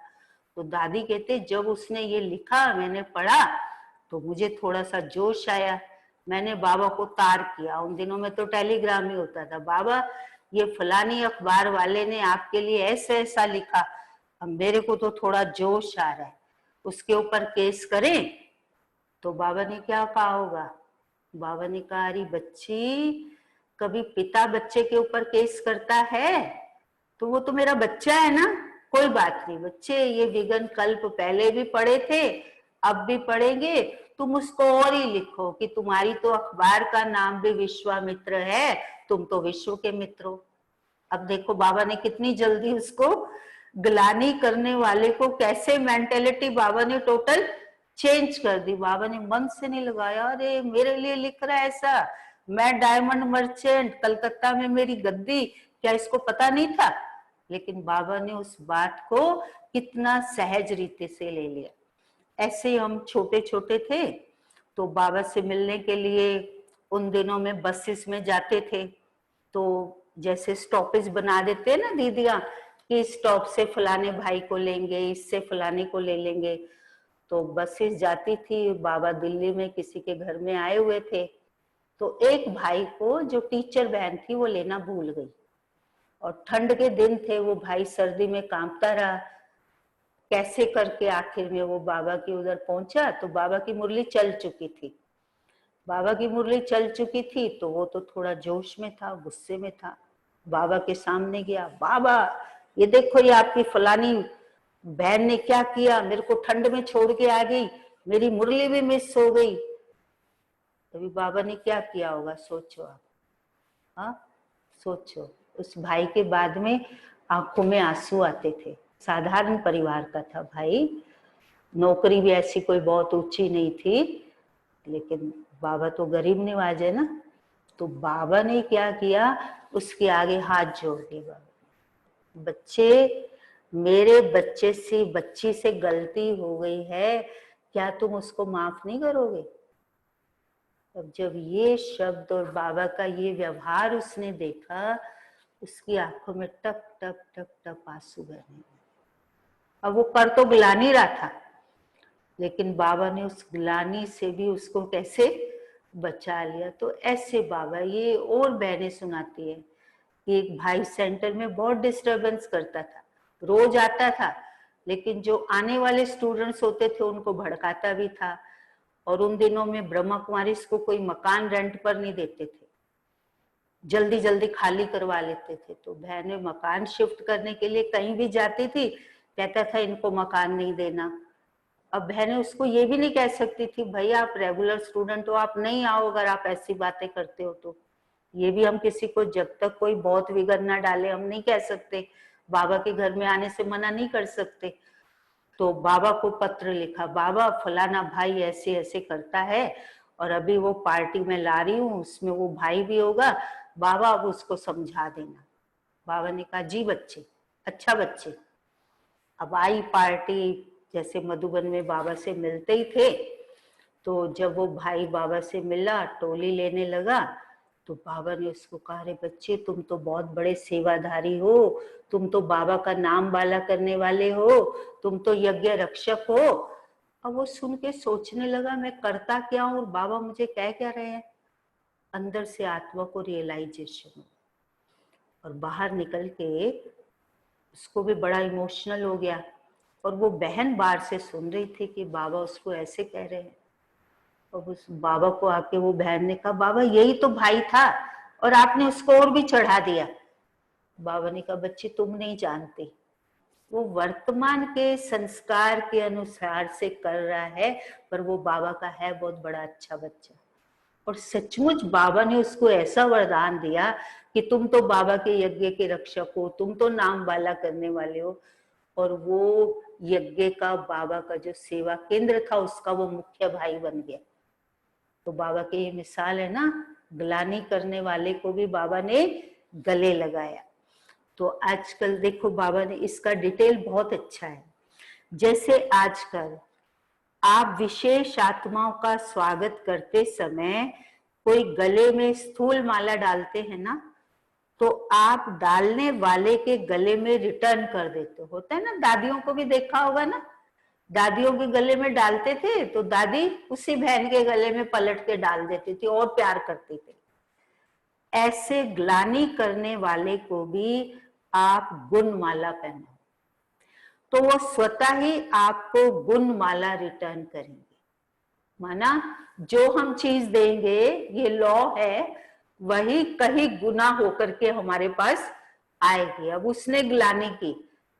तो दादी कहते जब उसने ये लिखा मैंने पढ़ा तो मुझे थोड़ा सा जोश आया, मैंने बाबा को तार किया। उन दिनों में तो टेलीग्राम ही होता था, बाबा ये फलानी अखबार वाले ने आपके लिए ऐसा ऐसा लिखा, अब मेरे को तो थोड़ा जोश आ रहा है, उसके ऊपर केस करें। तो बाबा ने क्या कहा होगा, बाबा ने कहा अरे बच्ची, कभी पिता बच्चे के ऊपर केस करता है, तो वो तो मेरा बच्चा है ना, कोई बात नहीं बच्चे, ये विघ्न कल्प पहले भी पढ़े थे, अब भी पढ़ेंगे। तुम उसको और ही लिखो कि तुम्हारी तो अखबार का नाम भी विश्वामित्र है, तुम तो विश्व के मित्र हो। अब देखो बाबा ने कितनी जल्दी उसको, ग्लानि करने वाले को कैसे मेंटेलिटी बाबा ने टोटल चेंज कर दी। बाबा ने मन से नहीं लगाया, अरे मेरे लिए लिख रहा है ऐसा, मैं डायमंड मर्चेंट, कलकत्ता में मेरी गद्दी, क्या इसको पता नहीं था? लेकिन बाबा ने उस बात को कितना सहज रीति से ले लिया। ऐसे ही हम छोटे छोटे थे तो बाबा से मिलने के लिए उन दिनों में बसेस में जाते थे, तो जैसे स्टॉपेज बना देते हैं ना दीदियां कि स्टॉप से फलाने भाई को लेंगे, इससे फलाने को ले लेंगे। तो बसेस जाती थी, बाबा दिल्ली में किसी के घर में आए हुए थे, तो एक भाई को जो टीचर बहन थी वो लेना भूल गई, और ठंड के दिन थे, वो भाई सर्दी में कांपता रहा। कैसे करके आखिर में वो बाबा की उधर पहुंचा, तो बाबा की मुरली चल चुकी थी। बाबा की मुरली चल चुकी थी तो वो तो थोड़ा जोश में था, गुस्से में था। बाबा के सामने गया, बाबा ये देखो ये आपकी फलानी बहन ने क्या किया, मेरे को ठंड में छोड़ के आ गई, मेरी मुरली भी मिस हो गई। तभी बाबा ने क्या किया होगा, सोचो आप। हाँ सोचो, उस भाई के बाद में आंखों में आंसू आते थे। साधारण परिवार का था भाई, नौकरी भी ऐसी कोई बहुत ऊंची नहीं थी, लेकिन बाबा तो गरीब निवाज है ना। तो बाबा ने क्या किया, उसके आगे हाथ जोड़ दिए। बाबा, बच्चे मेरे बच्चे से, बच्ची से गलती हो गई है, क्या तुम उसको माफ नहीं करोगे? अब जब ये शब्द और बाबा का ये व्यवहार उसने देखा, उसकी आंखों में टप टप टप टप आंसू बहने लगे। अब वो कर तो ग्लानि रहा था, लेकिन बाबा ने उस ग्लानि से भी उसको कैसे बचा लिया। तो ऐसे बाबा, ये और बहनें सुनाती है कि एक भाई सेंटर में बहुत डिस्टरबेंस करता था, रोज आता था, लेकिन जो आने वाले स्टूडेंट्स होते थे उनको भड़काता भी था। और उन दिनों में ब्रह्मा कुमारी को कोई मकान रेंट पर नहीं देते थे, जल्दी जल्दी खाली करवा लेते थे। तो बहनें मकान शिफ्ट करने के लिए कहीं भी जाती थी, कहता था इनको मकान नहीं देना। अब बहनें उसको ये भी नहीं कह सकती थी, भाई आप रेगुलर स्टूडेंट हो, आप नहीं आओ अगर आप ऐसी बातें करते हो तो। ये भी हम किसी को, जब तक कोई बहुत विघ्न ना डाले, हम नहीं कह सकते, बाबा के घर में आने से मना नहीं कर सकते। तो बाबा को पत्र लिखा, बाबा फलाना भाई ऐसे ऐसे करता है, और अभी वो पार्टी में ला रही हूँ, उसमें वो भाई भी होगा, बाबा अब उसको समझा देना। बाबा ने कहा जी बच्चे, अच्छा बच्चे। अब आई पार्टी, जैसे मधुबन में बाबा से मिलते ही थे, तो जब वो भाई बाबा से मिला, टोली लेने लगा, तो बाबा ने उसको कहा, अरे बच्चे तुम तो बहुत बड़े सेवाधारी हो, तुम तो बाबा का नाम बाला करने वाले हो, तुम तो यज्ञ रक्षक हो। अब वो सुन के सोचने लगा, मैं करता क्या हूँ और बाबा मुझे कह क्या रहे हैं। अंदर से आत्मा को रियलाइजेशन, और बाहर निकल के उसको भी बड़ा इमोशनल हो गया। और वो बहन बाहर से सुन रही थी कि बाबा उसको ऐसे कह रहे हैं। और उस बाबा को आके वो बहन ने कहा, बाबा यही तो भाई था और आपने उसको और भी चढ़ा दिया। बाबा ने कहा, बच्ची तुम नहीं जानती, वो वर्तमान के संस्कार के अनुसार से कर रहा है, पर वो बाबा का है बहुत बड़ा अच्छा बच्चा। और सचमुच बाबा ने उसको ऐसा वरदान दिया कि तुम तो बाबा के यज्ञ के रक्षक हो, तुम तो नाम वाला करने वाले हो। और वो यज्ञ का, बाबा का जो सेवा केंद्र था, उसका वो मुख्य भाई बन गया। तो बाबा की ये मिसाल है ना, ग्लानि करने वाले को भी बाबा ने गले लगाया। तो आजकल देखो बाबा ने इसका डिटेल बहुत अच्छा है। जैसे आजकल आप विशेष आत्माओं का स्वागत करते समय कोई गले में स्थूल माला डालते हैं ना, तो आप डालने वाले के गले में रिटर्न कर देते, होता है ना, दादियों को भी देखा होगा ना, दादियों के गले में डालते थे तो दादी उसी बहन के गले में पलट के डाल देती थी और प्यार करती थी। ऐसे ग्लानि करने वाले को भी आप गुण माला पहनाओ, तो वो स्वतः ही आपको गुण माला रिटर्न करेंगे। माना जो हम चीज देंगे, ये लॉ है, वही कहीं गुना होकर के हमारे पास आएगी। अब उसने ग्लानि की,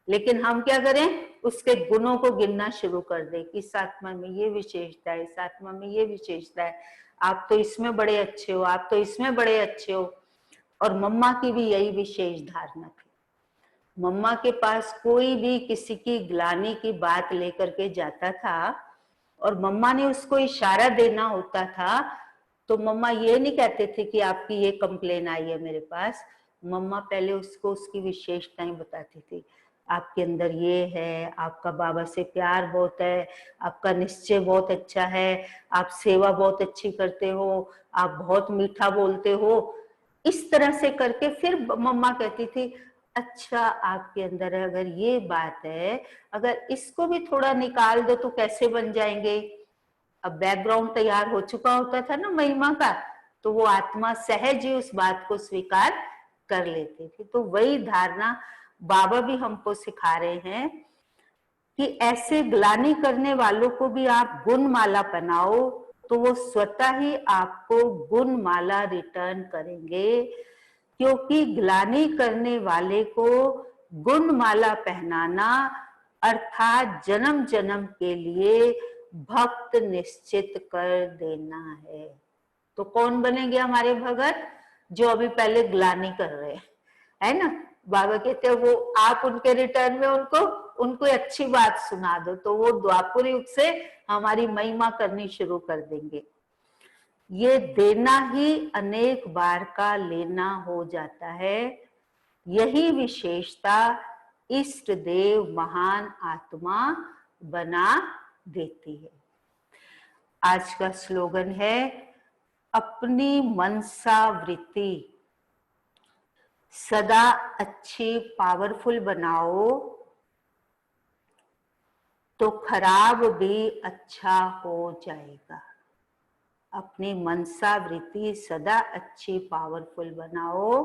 लेकिन हम क्या करें, उसके गुणों को गिनना शुरू कर दे कि इस आत्मा में ये विशेषता है, इस आत्मा में ये विशेषता है, आप तो इसमें बड़े अच्छे हो, आप तो इसमें बड़े अच्छे हो। और मम्मा की भी यही विशेष धारणा थी। मम्मा के पास कोई भी किसी की ग्लानि की बात लेकर के जाता था और मम्मा ने उसको इशारा देना होता था, तो मम्मा ये नहीं कहते थे कि आपकी ये कंप्लेन आई है मेरे पास। मम्मा पहले उसको उसकी विशेषताएं बताती थी, आपके अंदर ये है, आपका बाबा से प्यार बहुत है, आपका निश्चय बहुत अच्छा है, आप सेवा बहुत अच्छी करते हो, आप बहुत मीठा बोलते हो। इस तरह से करके फिर मम्मा कहती थी, अच्छा आपके अंदर अगर ये बात है, अगर इसको भी थोड़ा निकाल दो तो कैसे बन जाएंगे। अब बैकग्राउंड तैयार हो चुका होता था ना महिमा का, तो वो आत्मा सहज ही उस बात को स्वीकार कर लेती थी। तो वही धारणा बाबा भी हमको सिखा रहे हैं कि ऐसे ग्लानि करने वालों को भी आप गुण माला पहनाओ, तो वो स्वतः ही आपको गुण माला रिटर्न करेंगे। क्योंकि ग्लानि करने वाले को गुण माला पहनाना अर्थात जन्म जन्म के लिए भक्त निश्चित कर देना है। तो कौन बनेंगे हमारे भगत? जो अभी पहले ग्लानि कर रहे हैं, है ना। बाबा कहते हैं वो आप उनके रिटर्न में उनको अच्छी बात सुना दो, तो वो द्वापर युग से हमारी महिमा करनी शुरू कर देंगे। ये देना ही अनेक बार का लेना हो जाता है। यही विशेषता इष्ट देव महान आत्मा बना देती है। आज का स्लोगन है, अपनी मनसा वृत्ति सदा अच्छी पावरफुल बनाओ, तो खराब भी अच्छा हो जाएगा। अपनी मनसा वृत्ति सदा अच्छी पावरफुल बनाओ,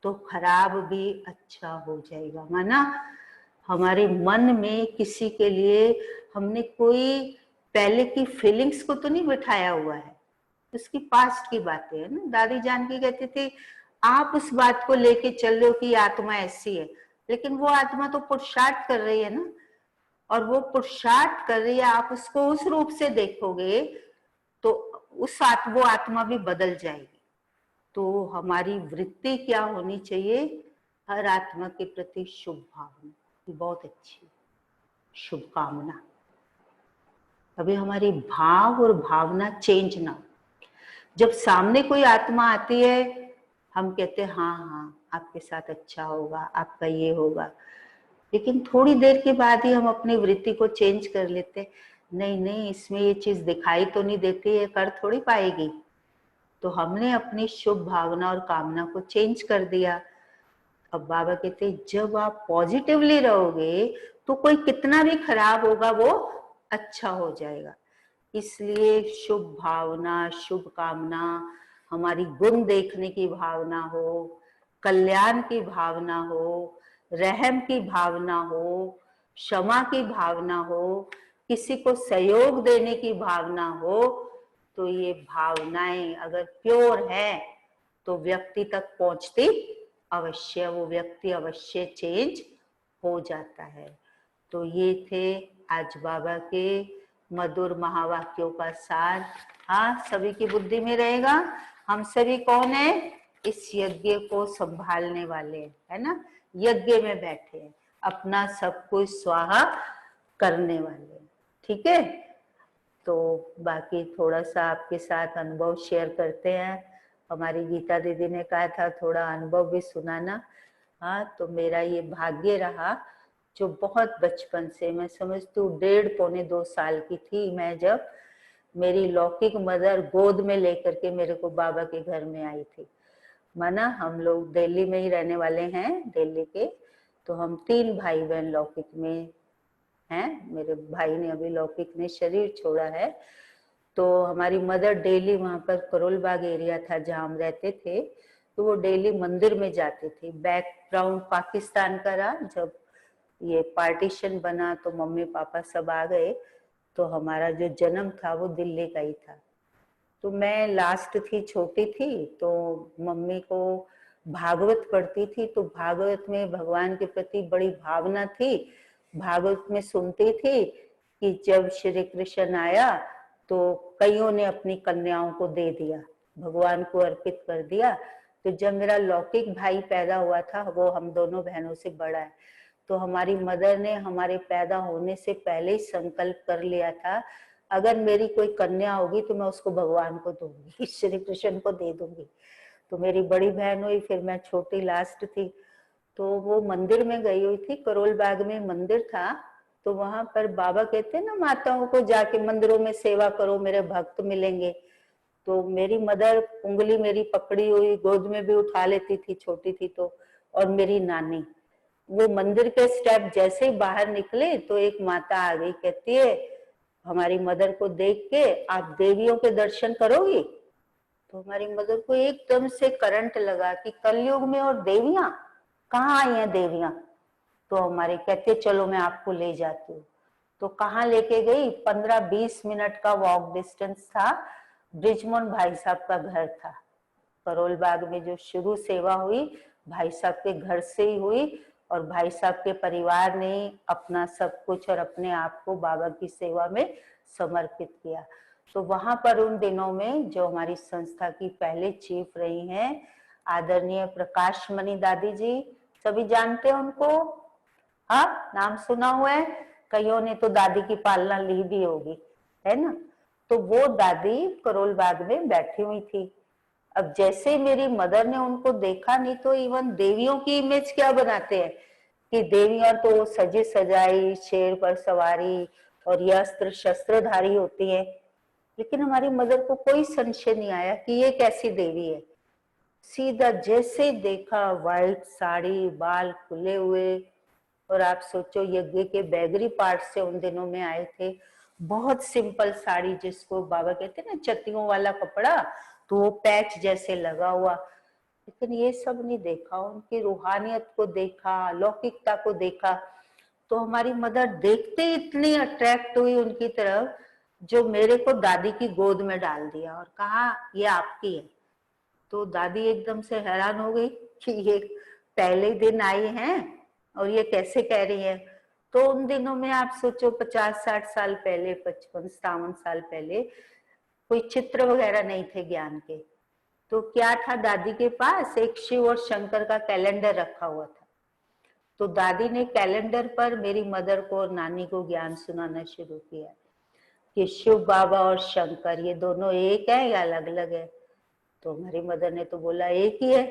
तो खराब भी अच्छा हो जाएगा। माना हमारे मन में किसी के लिए हमने कोई पहले की फीलिंग्स को तो नहीं बिठाया हुआ है, उसकी पास्ट की बातें है ना। दादी जानकी कहती थी, आप उस बात को लेके चल रहे हो कि आत्मा ऐसी है, लेकिन वो आत्मा तो पुरुषार्थ कर रही है ना, और वो पुरुषार्थ कर रही है, आप उसको उस रूप से देखोगे तो वो आत्मा भी बदल जाएगी। तो हमारी वृत्ति क्या होनी चाहिए? हर आत्मा के प्रति शुभ भावना, बहुत अच्छी शुभकामना। अभी हमारी भाव और भावना चेंज ना हो। जब सामने कोई आत्मा आती है, हम कहते हैं हाँ हाँ आपके साथ अच्छा होगा, आपका ये होगा, लेकिन थोड़ी देर के बाद ही हम अपनी वृत्ति को चेंज कर लेते, नहीं नहीं इसमें ये चीज दिखाई तो नहीं देती, ये कर थोड़ी पाएगी। तो हमने अपनी शुभ भावना और कामना को चेंज कर दिया। अब बाबा कहते हैं, जब आप पॉजिटिवली रहोगे तो कोई कितना भी खराब होगा वो अच्छा हो जाएगा। इसलिए शुभ भावना, शुभ कामना, हमारी गुण देखने की भावना हो, कल्याण की भावना हो, रहम की भावना हो, क्षमा की भावना हो, किसी को सहयोग देने की भावना हो, तो ये भावनाएं अगर प्योर है तो व्यक्ति तक पहुंचती अवश्य, वो व्यक्ति अवश्य चेंज हो जाता है। तो ये थे आज बाबा के मधुर महावाक्यों का सार। हाँ, सभी की बुद्धि में रहेगा। हम सभी कौन है? इस यज्ञ को संभालने वाले, है ना। यज्ञ में बैठे हैं, अपना सब कुछ स्वाहा करने वाले, ठीक है। तो बाकी थोड़ा सा आपके साथ अनुभव शेयर करते हैं। हमारी गीता दीदी ने कहा था थोड़ा अनुभव भी सुनाना। हाँ, तो मेरा ये भाग्य रहा, जो बहुत बचपन से, मैं समझती हूँ 1.5-2 साल की थी मैं, जब मेरी लौकिक मदर गोद में लेकर के मेरे को बाबा के घर में आई थी। माना हम लोग दिल्ली में ही रहने वाले हैं, दिल्ली के, तो हम 3 भाई बहन लौकिक में हैं। मेरे भाई ने अभी लौकिक ने शरीर छोड़ा है। तो हमारी मदर डेली वहां पर करोल बाग एरिया था जहाँ हम रहते थे, तो वो डेली मंदिर में जाती थी। बैकग्राउंड पाकिस्तान का रहा, जब ये पार्टीशन बना तो मम्मी पापा सब आ गए, तो हमारा जो जन्म था वो दिल्ली का ही था। तो मैं लास्ट थी, छोटी थी, तो मम्मी को भागवत पढ़ती थी, तो भागवत में भगवान के प्रति बड़ी भावना थी। भागवत में सुनती थी कि जब श्री कृष्ण आया तो कईयों ने अपनी कन्याओं को दे दिया, भगवान को अर्पित कर दिया। तो जब मेरा लौकिक भाई पैदा हुआ था, वो हम दोनों बहनों से बड़ा है, तो हमारी मदर ने हमारे पैदा होने से पहले ही संकल्प कर लिया था, अगर मेरी कोई कन्या होगी तो मैं उसको भगवान को दूंगी, श्री कृष्ण को दे दूंगी। तो मेरी बड़ी बहन हुई, फिर मैं छोटी लास्ट थी। तो वो मंदिर में गई हुई थी, करोल बाग में मंदिर था, तो वहां पर बाबा कहते हैं ना माताओं को जाके मंदिरों में सेवा करो, मेरे भक्त मिलेंगे। तो मेरी मदर उंगली मेरी पकड़ी हुई गोद में भी उठा लेती थी, छोटी थी तो। और मेरी नानी, वो मंदिर के स्टेप जैसे ही बाहर निकले तो एक माता आ गई, कहती है हमारी मदर को देख के, आप देवियों के दर्शन करोगी? तो हमारी मदर को एकदम से करंट लगा कि कलयुग में और देवियां कहाँ आई हैं देवियां। तो हमारी कहती है चलो मैं आपको ले जाती हूँ। तो कहाँ लेके गई, 15-20 मिनट का वॉक डिस्टेंस था, ब्रिजमोहन भाई साहब का घर था। करोल बाग में जो शुरू सेवा हुई भाई साहब के घर से ही हुई, और भाई साहब के परिवार ने अपना सब कुछ और अपने आप को बाबा की सेवा में समर्पित किया। तो वहां पर उन दिनों में जो हमारी संस्था की पहले चीफ रही हैं आदरणीय प्रकाश मणि दादी जी, सभी जानते हैं उनको? हाँ, नाम सुना हुआ है, कईयों ने तो दादी की पालना ली भी होगी, है ना। तो वो दादी करोल बाग में बैठी हुई थी। अब जैसे मेरी मदर ने उनको देखा, नहीं तो इवन देवियों की इमेज क्या बनाते हैं कि देवियां तो सजी सजाई, शेर पर सवारी और ये अस्त्र शस्त्रधारी होती है, लेकिन हमारी मदर को कोई संशय नहीं आया कि ये कैसी देवी है। सीधा जैसे देखा व्हाइट साड़ी, बाल खुले हुए, और आप सोचो यज्ञ के बैगरी पार्ट से उन दिनों में आए थे, बहुत सिंपल साड़ी जिसको बाबा कहते हैं ना चत्तियों वाला कपड़ा, तो वो पैच जैसे लगा हुआ। लेकिन ये सब नहीं देखा, उनकी रूहानियत को देखा, लौकिकता को देखा। तो हमारी मदर देखते इतनी अट्रैक्ट हुई उनकी तरफ, जो मेरे को दादी की गोद में डाल दिया और कहा ये आपकी है। तो दादी एकदम से हैरान हो गई कि ये पहले दिन आई हैं और ये कैसे कह रही है। तो उन दिनों में आप सोचो 50-60 साल पहले, 55-57 साल पहले कोई चित्र वगैरह नहीं थे ज्ञान के। तो क्या था, दादी के पास एक शिव और शंकर का कैलेंडर रखा हुआ था। तो दादी ने कैलेंडर पर मेरी मदर को और नानी को ज्ञान सुनाना शुरू किया कि शिव बाबा और शंकर ये दोनों एक है या अलग अलग है। तो हमारी मदर ने तो बोला एक ही है,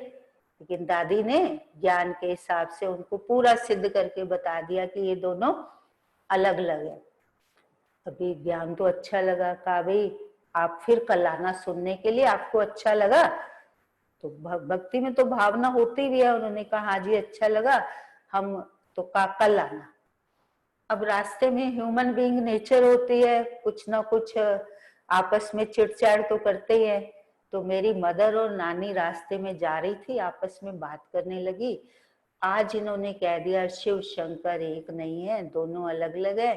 लेकिन दादी ने ज्ञान के हिसाब से उनको पूरा सिद्ध करके बता दिया कि ये दोनों अलग अलग है। अभी ज्ञान तो अच्छा लगा, कहा भाई आप फिर कल आना सुनने के लिए, आपको अच्छा लगा? तो भक्ति में तो भावना होती भी है। उन्होंने कहा हाँ जी अच्छा लगा, हम तो कल आना। अब रास्ते में ह्यूमन बीइंग नेचर होती है, कुछ ना कुछ आपस में चिड़चाड़ तो करते ही है। तो मेरी मदर और नानी रास्ते में जा रही थी, आपस में बात करने लगी। आज इन्होंने कह दिया शिव शंकर एक नहीं है, दोनों अलग अलग है।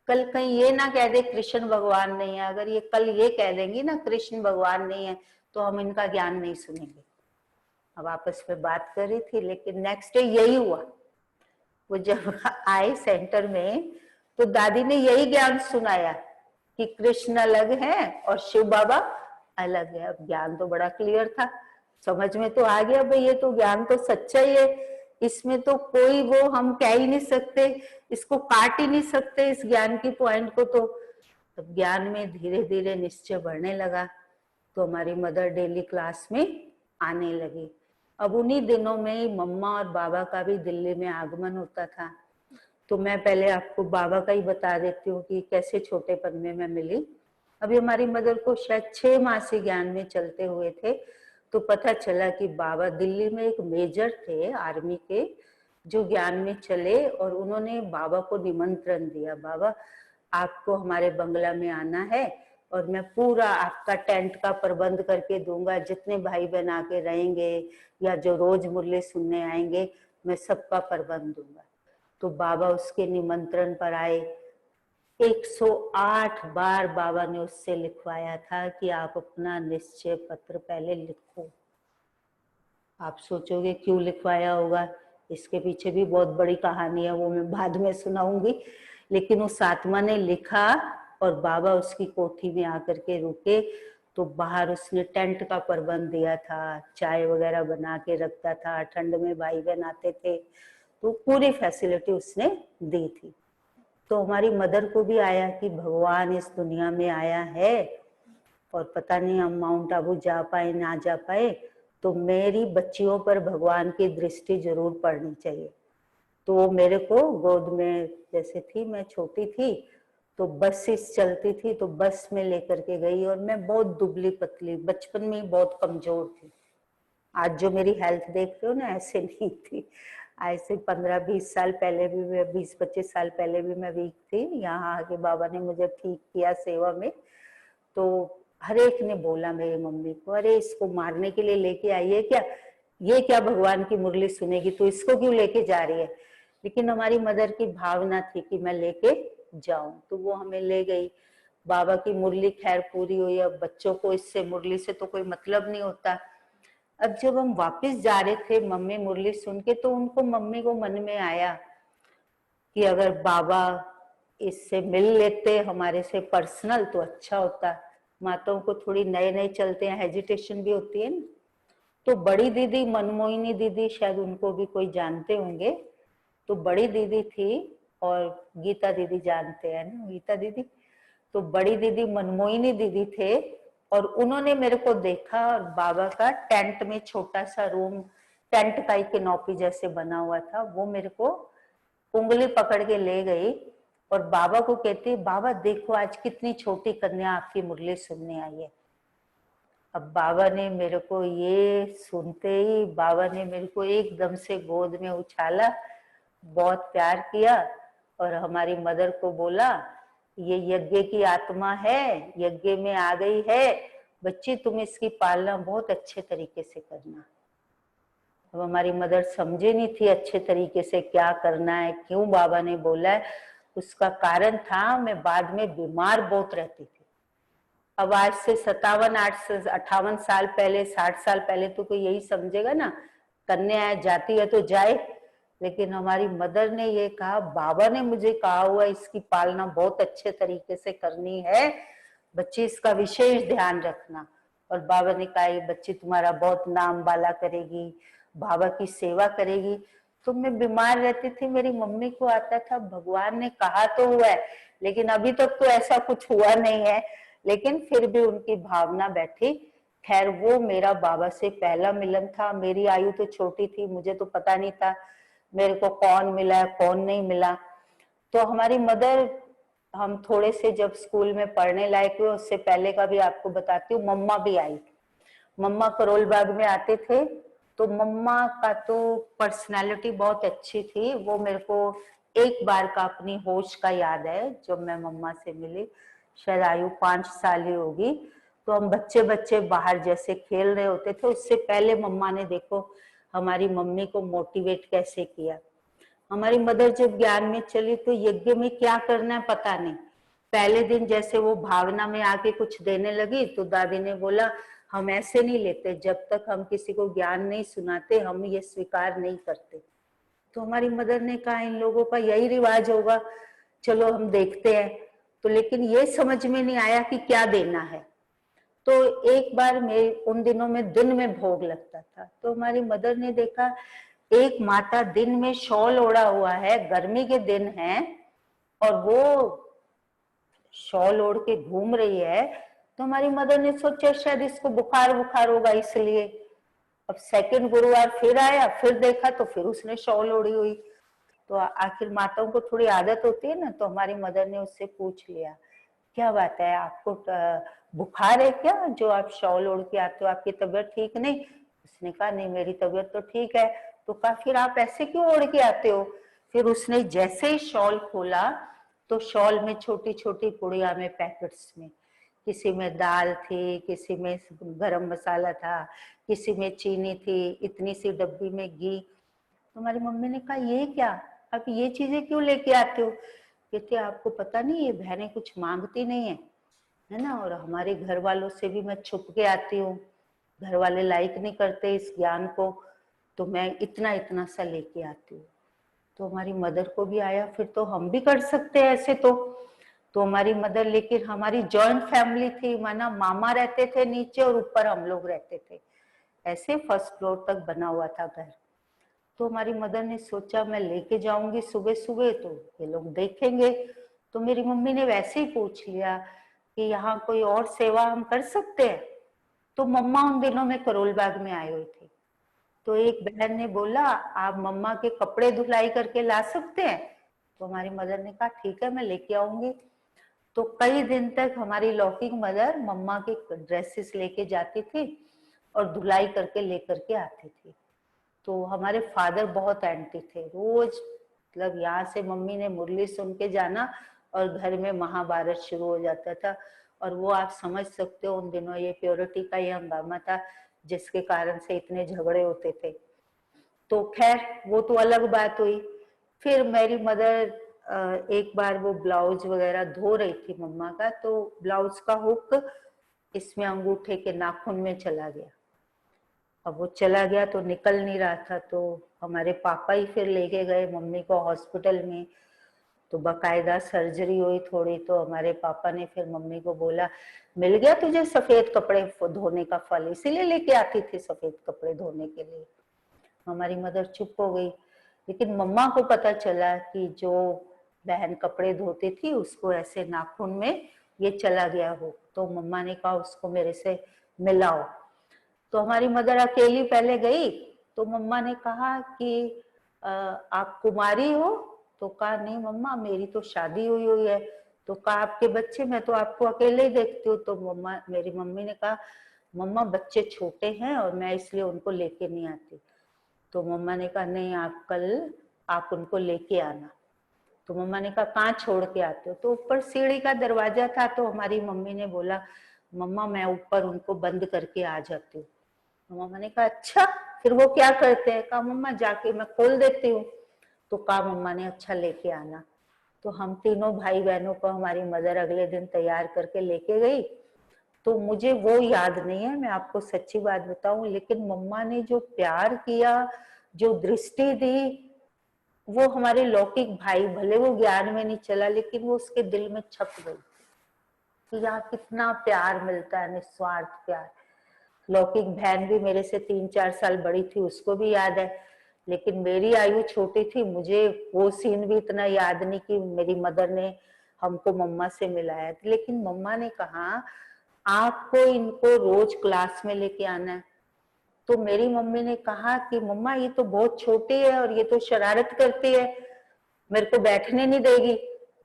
कल कहीं ये ना कह दे कृष्ण भगवान नहीं है। अगर ये कल ये कह देंगी ना कृष्ण भगवान नहीं है, तो हम इनका ज्ञान नहीं सुनेंगे। अब आपस में बात कर रही थी, लेकिन नेक्स्ट डे यही हुआ। वो जब आए सेंटर में, तो दादी ने यही ज्ञान सुनाया कि कृष्ण अलग है और शिव बाबा अलग है। अब ज्ञान तो बड़ा क्लियर था, समझ में तो आ गया भाई ये तो ज्ञान तो सच्चा ही है, इसमें तो कोई वो हम कह ही नहीं सकते, इसको काट ही नहीं सकते इस ज्ञान की पॉइंट को। तो तब ज्ञान में धीरे धीरे निश्चय बढ़ने लगा। तो हमारी मदर डेली क्लास में आने लगी। अब उन्हीं दिनों में मम्मा और बाबा का भी दिल्ली में आगमन होता था। तो मैं पहले आपको बाबा का ही बता देती हूँ कि कैसे छोटेपन में मैं मिली। अभी हमारी मदर को शायद 6 माह से ज्ञान में चलते हुए थे, तो पता चला कि बाबा दिल्ली में एक मेजर थे आर्मी के, जो ज्ञान में चले, और उन्होंने बाबा को निमंत्रण दिया, बाबा आपको हमारे बंगला में आना है और मैं पूरा आपका टेंट का प्रबंध करके दूंगा, जितने भाई बहन आके रहेंगे या जो रोज मुरली सुनने आएंगे, मैं सबका प्रबंध दूंगा। तो बाबा उसके निमंत्रण पर आए। 108 बार बाबा ने उससे लिखवाया था कि आप अपना निश्चय पत्र पहले लिखो। आप सोचोगे क्यों लिखवाया होगा, इसके पीछे भी बहुत बड़ी कहानी है, वो मैं बाद में सुनाऊंगी। लेकिन उस आत्मा ने लिखा और बाबा उसकी कोठी में आकर के रुके, तो बाहर उसने टेंट का प्रबंध दिया था, चाय वगैरह बना के रखता था, ठंड में भाई बहन आते थे, तो पूरी फैसिलिटी उसने दी थी। तो हमारी मदर को भी आया कि भगवान इस दुनिया में आया है और पता नहीं हम माउंट आबू जा पाए ना जा पाए, तो मेरी बच्चियों पर भगवान की दृष्टि जरूर पड़नी चाहिए। तो वो मेरे को गोद में, जैसे थी मैं छोटी थी तो बस चलती थी, तो बस में लेकर के गई, और मैं बहुत दुबली पतली, बचपन में ही बहुत कमजोर थी। आज जो मेरी हेल्थ देख रहे हो ना, ऐसे नहीं थी। आज से 15-20 साल पहले भी मैं, 20-25 साल पहले भी मैं वीक थी। यहाँ आके बाबा ने मुझे ठीक किया सेवा में। तो हर एक ने बोला मेरी मम्मी को, अरे इसको मारने के लिए लेके आई है क्या, ये क्या भगवान की मुरली सुनेगी, तो इसको क्यों लेके जा रही है। लेकिन हमारी मदर की भावना थी कि मैं लेके जाऊं, तो वो हमें ले गई। बाबा की मुरली खैर पूरी हुई। अब बच्चों को इससे, मुरली से तो कोई मतलब नहीं होता। अब जब हम वापस जा रहे थे मम्मी मुरली सुन के, तो उनको, मम्मी को मन में आया कि अगर बाबा इससे मिल लेते हमारे से पर्सनल तो अच्छा होता। माताओं को थोड़ी नए नए चलते हैं, हेजिटेशन भी होती है ना। तो बड़ी दीदी, मनमोहिनी दीदी, शायद उनको भी कोई जानते होंगे, तो बड़ी दीदी थी, और गीता दीदी जानते हैं ना, गीता दीदी। तो बड़ी दीदी मनमोहिनी दीदी थे, और उन्होंने मेरे को देखा, और बाबा का टेंट में छोटा सा रूम, टेंट का ही कैनोपी जैसे बना हुआ था, वो मेरे को उंगली पकड़ के ले गई और बाबा को कहती, बाबा देखो आज कितनी छोटी कन्या आपकी मुरली सुनने आई है। अब बाबा ने मेरे को, ये सुनते ही बाबा ने मेरे को एकदम से गोद में उछाला, बहुत प्यार किया, और हमारी मदर को बोला, ये यज्ञ की आत्मा है, यज्ञ में आ गई है, बच्ची तुम इसकी पालना बहुत अच्छे तरीके से करना। अब हमारी मदर समझे नहीं थी अच्छे तरीके से क्या करना है, क्यों बाबा ने बोला है। उसका कारण था, मैं बाद में बीमार बहुत रहती थी। अब आज से 57-58 साल पहले, 60 साल पहले तो कोई यही समझेगा ना, कन्या जाती है तो जाए। लेकिन हमारी मदर ने ये कहा, बाबा ने मुझे कहा हुआ इसकी पालना बहुत अच्छे तरीके से करनी है, बच्ची इसका विशेष ध्यान रखना। और बाबा ने कहा, ये बच्ची तुम्हारा बहुत नाम बाला करेगी, बाबा की सेवा करेगी। तो मैं बीमार रहती थी, मेरी मम्मी को आता था, भगवान ने कहा तो हुआ है, लेकिन अभी तक तो ऐसा कुछ हुआ नहीं है। लेकिन फिर भी उनकी भावना बैठी। खैर वो मेरा बाबा से पहला मिलन था। मेरी आयु तो छोटी थी, मुझे तो पता नहीं था मेरे को कौन मिला कौन नहीं मिला। तो हमारी मदर, हम थोड़े से जब स्कूल में पढ़ने लायक हुए, उससे पहले का भी आपको बताती हूँ, मम्मा भी आई। मम्मा करोल बाग में आते थे, तो मम्मा का तो पर्सनालिटी बहुत अच्छी थी। वो मेरे को एक बार का अपनी होश का याद है, जब मैं मम्मा से मिली, शायद आयु 5 साल ही होगी। तो हम बच्चे बच्चे बाहर जैसे खेल रहे होते थे, उससे पहले मम्मा ने देखो हमारी मम्मी को मोटिवेट कैसे किया। हमारी मदर जब ज्ञान में चली, तो यज्ञ में क्या करना है पता नहीं। पहले दिन जैसे वो भावना में आके कुछ देने लगी, तो दादी ने बोला, हम ऐसे नहीं लेते, जब तक हम किसी को ज्ञान नहीं सुनाते हम ये स्वीकार नहीं करते। तो हमारी मदर ने कहा, इन लोगों का यही रिवाज होगा, चलो हम देखते हैं। तो लेकिन ये समझ में नहीं आया कि क्या देना है। तो एक बार मेरे, उन दिनों में दिन में भोग लगता था, तो हमारी मदर ने देखा एक माता दिन में शॉल ओढ़ा हुआ है, गर्मी के दिन है, और वो शॉल ओढ़ के घूम रही है। तो हमारी मदर ने सोचा शायद इसको बुखार बुखार होगा इसलिए। अब सेकंड गुरुवार फिर आया, फिर देखा तो फिर उसने शॉल ओढ़ी हुई। तो आखिर माताओं को थोड़ी आदत होती है ना, तो हमारी मदर ने उससे पूछ लिया, क्या बात है, आपको बुखार है क्या जो आप शॉल ओढ़ के आते हो, आपकी तबीयत ठीक नहीं। उसने कहा, नहीं मेरी तबीयत तो ठीक है। तो कहा, फिर आप ऐसे क्यों ओढ़ के आते हो। फिर उसने जैसे ही शॉल खोला, तो शॉल में छोटी छोटी पुड़िया में, पैकेट्स में, किसी में दाल थी, किसी में गरम मसाला था, किसी में चीनी थी, इतनी सी डब्बी में घी। तो हमारी मम्मी ने कहा, ये क्या, आप ये चीजें क्यों लेके आते हो। कहते, आपको पता नहीं ये बहनें कुछ मांगती नहीं है ना, और हमारे घर वालों से भी मैं छुप के आती हूँ, घर वाले लाइक नहीं करते इस ज्ञान को, तो मैं इतना इतना सा लेके आती हूँ। तो हमारी मदर को भी आया, फिर तो हम भी कर सकते हैं ऐसे। तो हमारी मदर, लेकिन हमारी जॉइंट फैमिली थी, माना मामा रहते थे नीचे और ऊपर हम लोग रहते थे, ऐसे फर्स्ट फ्लोर तक बना हुआ था घर। तो हमारी मदर ने सोचा मैं लेके जाऊंगी सुबह सुबह तो ये लोग देखेंगे। तो मेरी मम्मी ने वैसे ही पूछ लिया कि यहाँ कोई और सेवा हम कर सकते हैं। तो मम्मा उन दिनों में करोल बाग में आई हुई थी। तो एक बहन ने बोला आप मम्मा के कपड़े धुलाई करके ला सकते हैं। तो हमारी मदर ने कहा ठीक है मैं लेके आऊंगी। तो कई दिन तक हमारी लौकिक मदर मम्मा के ड्रेसेस लेके जाती थी और धुलाई करके लेकर के आती थी। तो हमारे फादर बहुत एंटी थे, रोज मतलब यहाँ से मम्मी ने मुरली सुन के जाना और घर में महाभारत शुरू हो जाता था। और वो आप समझ सकते हो उन दिनों ये प्योरिटी का ये हंगामा था जिसके कारण से इतने झगड़े होते थे। तो खैर वो तो अलग बात हुई। फिर मेरी मदर एक बार वो ब्लाउज वगैरह धो रही थी मम्मा का, तो ब्लाउज का हुक इसमें अंगूठे के नाखून में चला गया। अब वो चला गया तो निकल नहीं रहा था, तो हमारे पापा ही फिर लेके गए मम्मी को हॉस्पिटल में। तो बकायदा सर्जरी हुई थोड़ी, तो हमारे पापा ने फिर मम्मी को बोला मिल गया तुझे सफेद कपड़े धोने का फल, इसीलिए लेके आती थी सफेद कपड़े धोने के लिए। हमारी मदर चुप हो गई। लेकिन मम्मा को पता चला कि जो बहन कपड़े धोती थी उसको ऐसे नाखून में ये चला गया हो। तो मम्मा ने कहा उसको मेरे से मिलाओ। तो हमारी मदर अकेली पहले गई। तो मम्मा ने कहा कि आप कुमारी हो? तो कहा नहीं मम्मा मेरी तो शादी हुई हुई है। तो कहा आपके बच्चे? मैं तो आपको अकेले ही देखती हूँ। तो मेरी मम्मी ने कहा मम्मा बच्चे छोटे हैं और मैं इसलिए उनको लेके नहीं आती। तो मम्मा ने कहा नहीं आप कल आप उनको लेके आना। तो मम्मा ने कहा कहाँ छोड़ के आते हो? तो ऊपर सीढ़ी का दरवाजा था। तो हमारी मम्मी ने बोला मम्मा मैं ऊपर उनको बंद करके आ जाती हूँ। तो मम्मा ने कहा अच्छा फिर वो क्या करते हैं? कहा मम्मा जाके मैं खोल देती हूँ। तो कहा मम्मा ने अच्छा लेके आना। तो हम तीनों भाई बहनों को हमारी मदर अगले दिन तैयार करके लेके गई। तो मुझे वो याद नहीं है, मैं आपको सच्ची बात बताऊं, लेकिन मम्मा ने जो प्यार किया, जो दृष्टि दी, वो हमारे लौकिक भाई, भले वो ज्ञान में नहीं चला लेकिन वो उसके दिल में छप गई कि यहाँ कितना प्यार मिलता है, निस्वार्थ प्यार। लौकिक बहन भी मेरे से 3-4 साल बड़ी थी, उसको भी याद है। लेकिन मेरी आयु छोटी थी, मुझे वो सीन भी इतना याद नहीं कि मेरी मदर ने हमको मम्मा से मिलाया। लेकिन मम्मा ने कहा आपको इनको रोज क्लास में लेके आना है। तो मेरी मम्मी ने कहा कि मम्मा ये तो बहुत छोटी है और ये तो शरारत करती है, मेरे को बैठने नहीं देगी।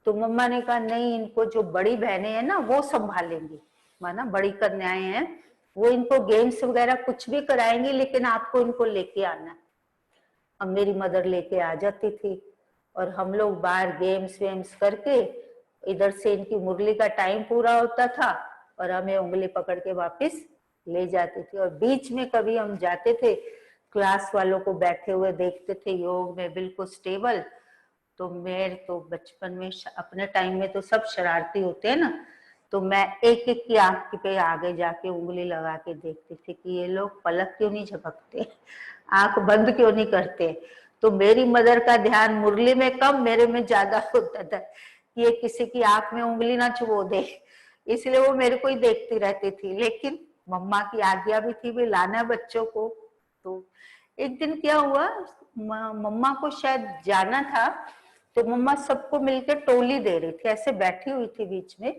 तो मम्मा ने कहा नहीं इनको जो बड़ी बहनें हैं ना वो संभालेंगी, माना बड़ी कन्याएं हैं, वो इनको गेम्स वगैरह कुछ भी कराएंगी लेकिन आपको इनको लेके आना है। अब मेरी मदर लेके आ जाती थी और हम लोग बाहर गेम्स वेम्स करके इधर से इनकी मुरली का टाइम पूरा होता था और हमें उंगली पकड़ के वापस ले जाती थी। और बीच में कभी हम जाते थे, क्लास वालों को बैठे हुए देखते थे योग में बिल्कुल स्टेबल, तो मैं तो बचपन में अपने टाइम में तो सब शरारती होते हैं ना, तो मैं एक एक की आंख पे आगे जाके उंगली लगा के देखती थी कि ये लोग पलक क्यों नहीं झपकते, आंख बंद क्यों नहीं करते। तो मेरी मदर का ध्यान मुरली में कम, मेरे में ज्यादा होता था कि ये किसी की आंख में उंगली ना छुपो दे, इसलिए वो मेरे को ही देखती रहती थी। लेकिन मम्मा की आज्ञा भी थी भी लाना बच्चों को। तो एक दिन क्या हुआ, मम्मा को शायद जाना था, तो मम्मा सबको मिलकर टोली दे रही थी, ऐसे बैठी हुई थी बीच में।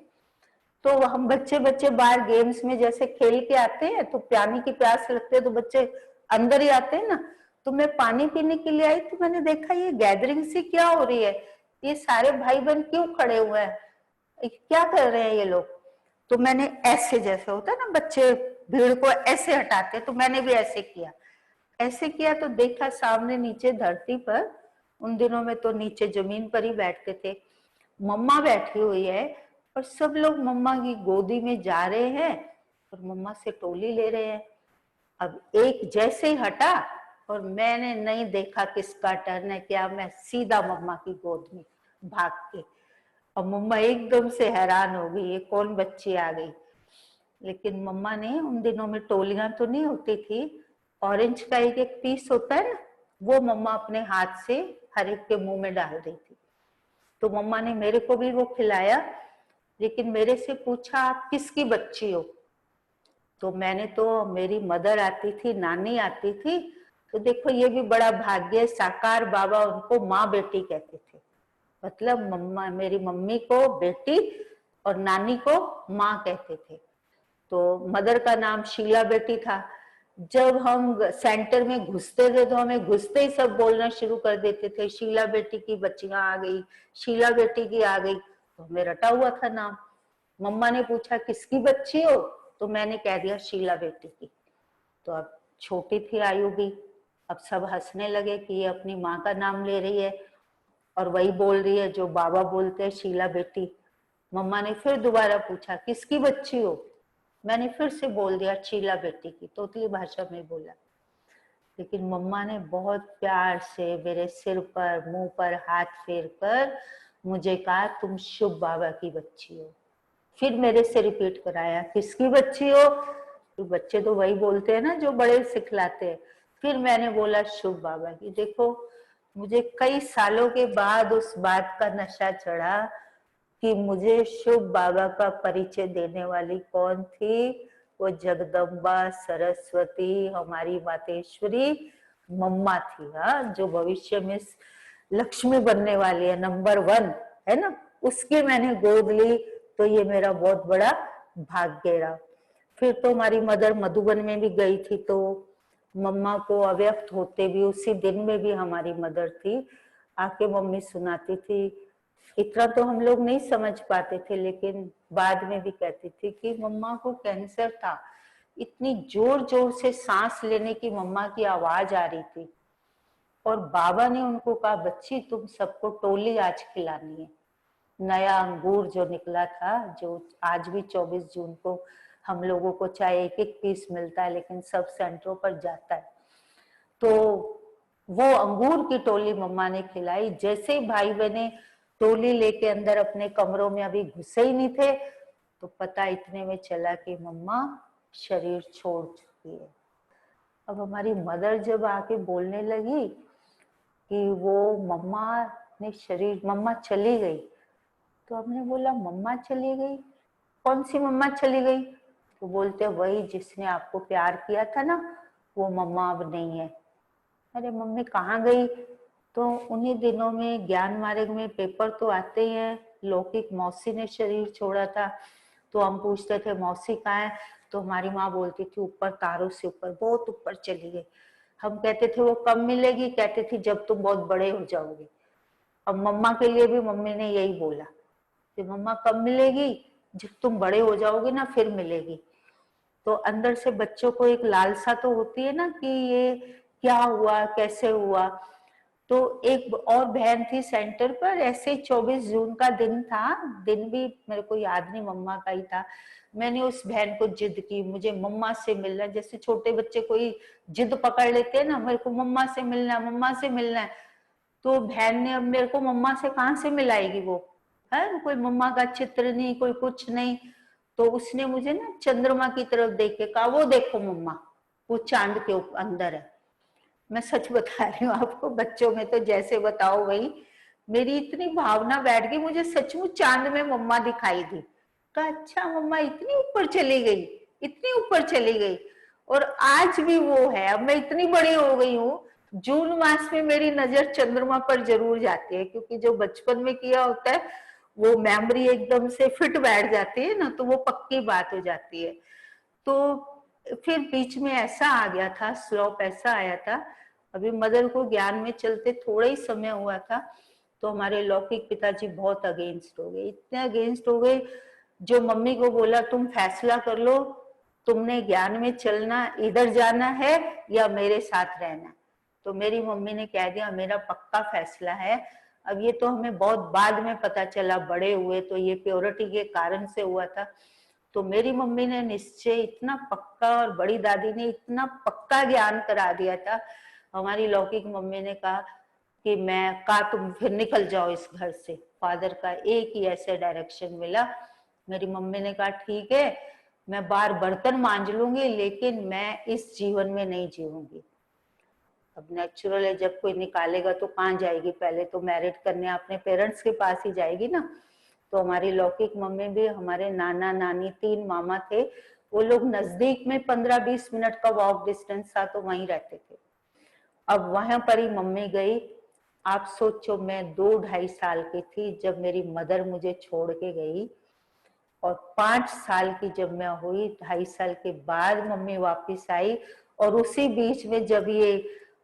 तो हम बच्चे बच्चे बाहर गेम्स में जैसे खेल के आते हैं तो पानी की प्यास लगती है तो बच्चे अंदर ही आते हैं ना, तो मैं पानी पीने के लिए आई तो मैंने देखा ये गैदरिंग सी क्या हो रही है, ये सारे भाई बहन क्यों खड़े हुए हैं, क्या कर रहे हैं ये लोग। तो मैंने ऐसे, जैसे होता है ना बच्चे भीड़ को ऐसे हटाते, तो मैंने भी ऐसे किया। ऐसे किया तो देखा सामने नीचे धरती पर, उन दिनों में तो नीचे जमीन पर ही बैठते थे, मम्मा बैठी हुई है और सब लोग मम्मा की गोदी में जा रहे हैं और मम्मा से टोली ले रहे हैं। अब एक जैसे ही हटा और मैंने नहीं देखा किसका टर्न है क्या, मैं सीधा मम्मा की गोद में भाग के, और मम्मा एकदम से हैरान हो गई ये कौन बच्ची आ गई। लेकिन मम्मा ने उन दिनों में टोलियां तो नहीं होती थी, ऑरेंज का एक एक पीस होता है ना, वो मम्मा अपने हाथ से हर एक के मुंह में डाल दी थी। तो मम्मा ने मेरे को भी वो खिलाया, लेकिन मेरे से पूछा आप किसकी बच्ची हो? तो मैंने तो, मेरी मदर आती थी, नानी आती थी, तो देखो ये भी बड़ा भाग्य, साकार बाबा उनको माँ बेटी कहते थे। मतलब मम्मा, मेरी मम्मी को बेटी और नानी को माँ कहते थे। तो मदर का नाम शीला बेटी था। जब हम सेंटर में घुसते थे तो हमें घुसते ही सब बोलना शुरू कर देते थे, शीला बेटी की बच्चियां आ गई, शीला बेटी की आ गई। तो हमें रटा हुआ था नाम। मम्मा ने पूछा किसकी बच्ची हो, तो मैंने कह दिया शीला बेटी की। तो अब छोटी थी आयु भी, अब सब हंसने लगे कि ये अपनी माँ का नाम ले रही है और वही बोल रही है जो बाबा बोलते हैं, शीला बेटी। मम्मा ने फिर दोबारा पूछा किसकी बच्ची हो, मैंने फिर से बोल दिया शीला बेटी की, तोतली भाषा में बोला। लेकिन मम्मा ने बहुत प्यार से मेरे सिर पर, मुंह पर हाथ फेर कर मुझे कहा तुम शुभ बाबा की बच्ची हो। फिर मेरे से रिपीट कराया किसकी बच्ची हो, तो बच्चे तो वही बोलते हैं ना जो बड़े सिखलाते हैं। फिर मैंने बोला शुभ बाबा की। देखो मुझे कई सालों के बाद उस बात का नशा चढ़ा कि मुझे शुभ बाबा का परिचय देने वाली कौन थी, वो जगदम्बा सरस्वती, हमारी मातेश्वरी मम्मा थी। हाँ, जो भविष्य में लक्ष्मी बनने वाली है, नंबर 1 है ना, उसकी मैंने गोद ली, तो ये मेरा बहुत बड़ा भाग्य रहा। फिर तो हमारी मदर मधुबन में भी गई थी, तो मम्मा को अव्यक्त होते भी उसी दिन में भी हमारी मदर थी, आके मम्मी सुनाती थी। इतना तो हम लोग नहीं समझ पाते थे, लेकिन बाद में भी कहती थी कि मम्मा को कैंसर था, इतनी जोर जोर से सांस लेने की मम्मा की आवाज आ रही थी, और बाबा ने उनको कहा बच्ची तुम सबको टोली आज खिलानी है। नया अंगूर जो निकला था, जो आज भी 24 जून को हम लोगों को चाहे एक एक पीस मिलता है, लेकिन सब सेंटरों पर जाता है, तो वो अंगूर की टोली मम्मा ने खिलाई। जैसे ही भाई बहने टोली लेके अंदर अपने कमरों में अभी घुसे ही नहीं थे, तो पता इतने में चला कि मम्मा शरीर छोड़ चुकी है। अब हमारी मदर जब आके बोलने लगी कि वो मम्मा ने शरीर, मम्मा चली गई, तो हमने बोला मम्मा चली गई, कौन सी मम्मा चली गई? तो बोलते वही जिसने आपको प्यार किया था ना, वो मम्मा अब नहीं है। अरे मम्मी कहाँ गई? तो उन्हीं दिनों में ज्ञान मार्ग में पेपर तो आते ही हैं, लौकिक मौसी ने शरीर छोड़ा था। तो हम पूछते थे मौसी कहाँ है, तो हमारी माँ बोलती थी ऊपर, तारों से ऊपर, बहुत ऊपर चली गई। हम कहते थे वो कब मिलेगी? कहते थी जब तुम बहुत बड़े हो जाओगे। अब मम्मा के लिए भी मम्मी ने यही बोला कि मम्मा कब मिलेगी? जब तुम बड़े हो जाओगे ना फिर मिलेगी। तो अंदर से बच्चों को एक लालसा तो होती है ना कि ये क्या हुआ, कैसे हुआ। तो एक और बहन थी सेंटर पर, ऐसे 24 जून का दिन था, दिन भी मेरे को याद नहीं, मम्मा का ही था। मैंने उस बहन को जिद की मुझे मम्मा से मिलना है, जैसे छोटे बच्चे कोई जिद पकड़ लेते हैं ना, मेरे को मम्मा से मिलना है, मम्मा से मिलना है। तो बहन ने अब मेरे को मम्मा से कहाँ से मिलाएगी, वो है कोई मम्मा का चित्र नहीं, कोई कुछ नहीं। तो उसने मुझे ना चंद्रमा की तरफ देख के कहा वो देखो मम्मा, वो चांद के अंदर है। मैं सच बता रही हूँ आपको, बच्चों में तो जैसे बताओ वही, मेरी इतनी भावना बैठ गई, मुझे सचमुच चांद में मम्मा दिखाई दी। कहा अच्छा मम्मा इतनी ऊपर चली गई, इतनी ऊपर चली गई। और आज भी वो है। अब मैं इतनी बड़ी हो गई हूँ, जून मास में मेरी नजर चंद्रमा पर जरूर जाती है, क्योंकि जो बचपन में किया होता है वो मेमोरी एकदम से फिट बैठ जाती है ना, तो वो पक्की बात हो जाती है। तो फिर बीच में ऐसा आ गया था, स्लॉप ऐसा आया था, अभी मदर को ज्ञान में चलते थोड़ा ही समय हुआ था, तो हमारे लौकिक पिताजी बहुत अगेंस्ट हो गए, इतने अगेंस्ट हो गए, जो मम्मी को बोला तुम फैसला कर लो, तुमने ज्ञान में चलना, इधर जाना है या मेरे साथ रहना। तो मेरी मम्मी ने कह दिया मेरा पक्का फैसला है। अब ये तो हमें बहुत बाद में पता चला, बड़े हुए तो ये प्योरिटी के कारण से हुआ था। तो मेरी मम्मी ने निश्चय इतना पक्का, और बड़ी दादी ने इतना पक्का ज्ञान करा दिया था। हमारी लौकिक मम्मी ने कहा कि मैं कहा तुम फिर निकल जाओ इस घर से। फादर का एक ही ऐसे डायरेक्शन मिला, मेरी मम्मी ने कहा ठीक है, मैं बाहर बर्तन मांज लूंगी लेकिन मैं इस जीवन में नहीं जीऊंगी। अब नेचुरल है, जब कोई निकालेगा तो कहाँ जाएगी, पहले तो मैरिड करने अपने पेरेंट्स के पास ही जाएगी ना। तो हमारी लौकिक मम्मी भी, हमारे नाना नानी, 3 मामा थे, वो लोग नजदीक में 15-20 मिनट का वॉक डिस्टेंस था, तो वहीं रहते थे। अब वहां पर ही मम्मी गई। आप सोचो, मैं 2-2.5 साल की थी जब मेरी मदर मुझे छोड़ के गई, और 5 साल की जब मैं हुई, 2.5 साल के बाद मम्मी वापस आई। और उसी बीच में जब ये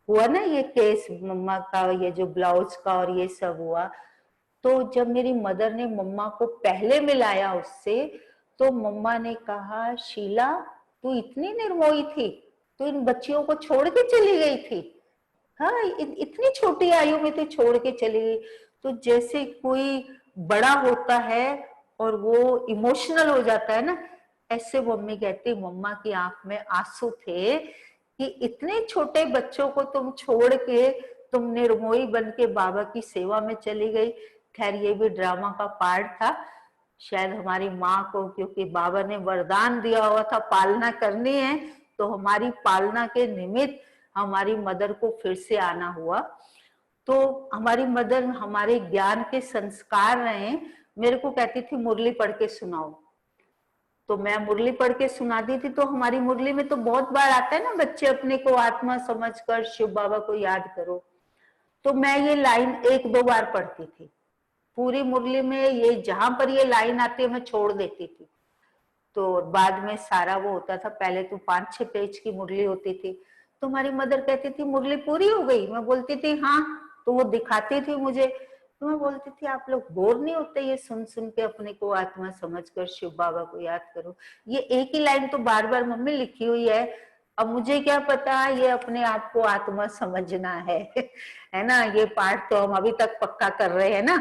हुआ ना, ये केस मम्मा का, ये जो ब्लाउज का और ये सब हुआ, तो जब मेरी मदर ने मम्मा को पहले मिलाया उससे, तो मम्मा ने कहा, शीला तू इतनी निर्मोही थी, तू इन बच्चियों को छोड़ के चली गई थी। हाँ, इतनी छोटी आयु में तू छोड़ के चली गई। तो जैसे कोई बड़ा होता है और वो इमोशनल हो जाता है ना, ऐसे मम्मी कहती, मम्मा की आंख में आंसू थे कि इतने छोटे बच्चों को तुम छोड़ के तुम निर्मोही बन के बाबा की सेवा में चली गई। खैर ये भी ड्रामा का पार्ट था। शायद हमारी माँ को, क्योंकि बाबा ने वरदान दिया हुआ था पालना करनी है, तो हमारी पालना के निमित्त हमारी मदर को फिर से आना हुआ। तो हमारी मदर हमारे ज्ञान के संस्कार रहे। मेरे को कहती थी मुरली पढ़ के सुनाओ, तो मैं मुरली पढ़ के सुनाती थी। तो हमारी मुरली में तो बहुत बार आता है ना, बच्चे अपने को आत्मा समझकर शिव बाबा को याद करो। तो मैं ये लाइन 1-2 बार पढ़ती थी पूरी मुरली में। ये जहां पर ये लाइन आती है मैं छोड़ देती थी। तो बाद में सारा वो होता था, पहले तो 5-6 पेज की मुरली होती थी। तो हमारी मदर कहती थी मुरली पूरी हो गई? मैं बोलती थी हाँ। तो वो दिखाती थी मुझे, तो मैं बोलती थी आप लोग बोर नहीं होते ये सुन सुन के, अपने को आत्मा समझकर शिव बाबा को याद करो? ये एक ही लाइन तो बार बार मम्मी लिखी हुई है, अब मुझे क्या पता ये अपने आप को आत्मा समझना है है ना। ये पाठ तो हम अभी तक पक्का कर रहे हैं ना।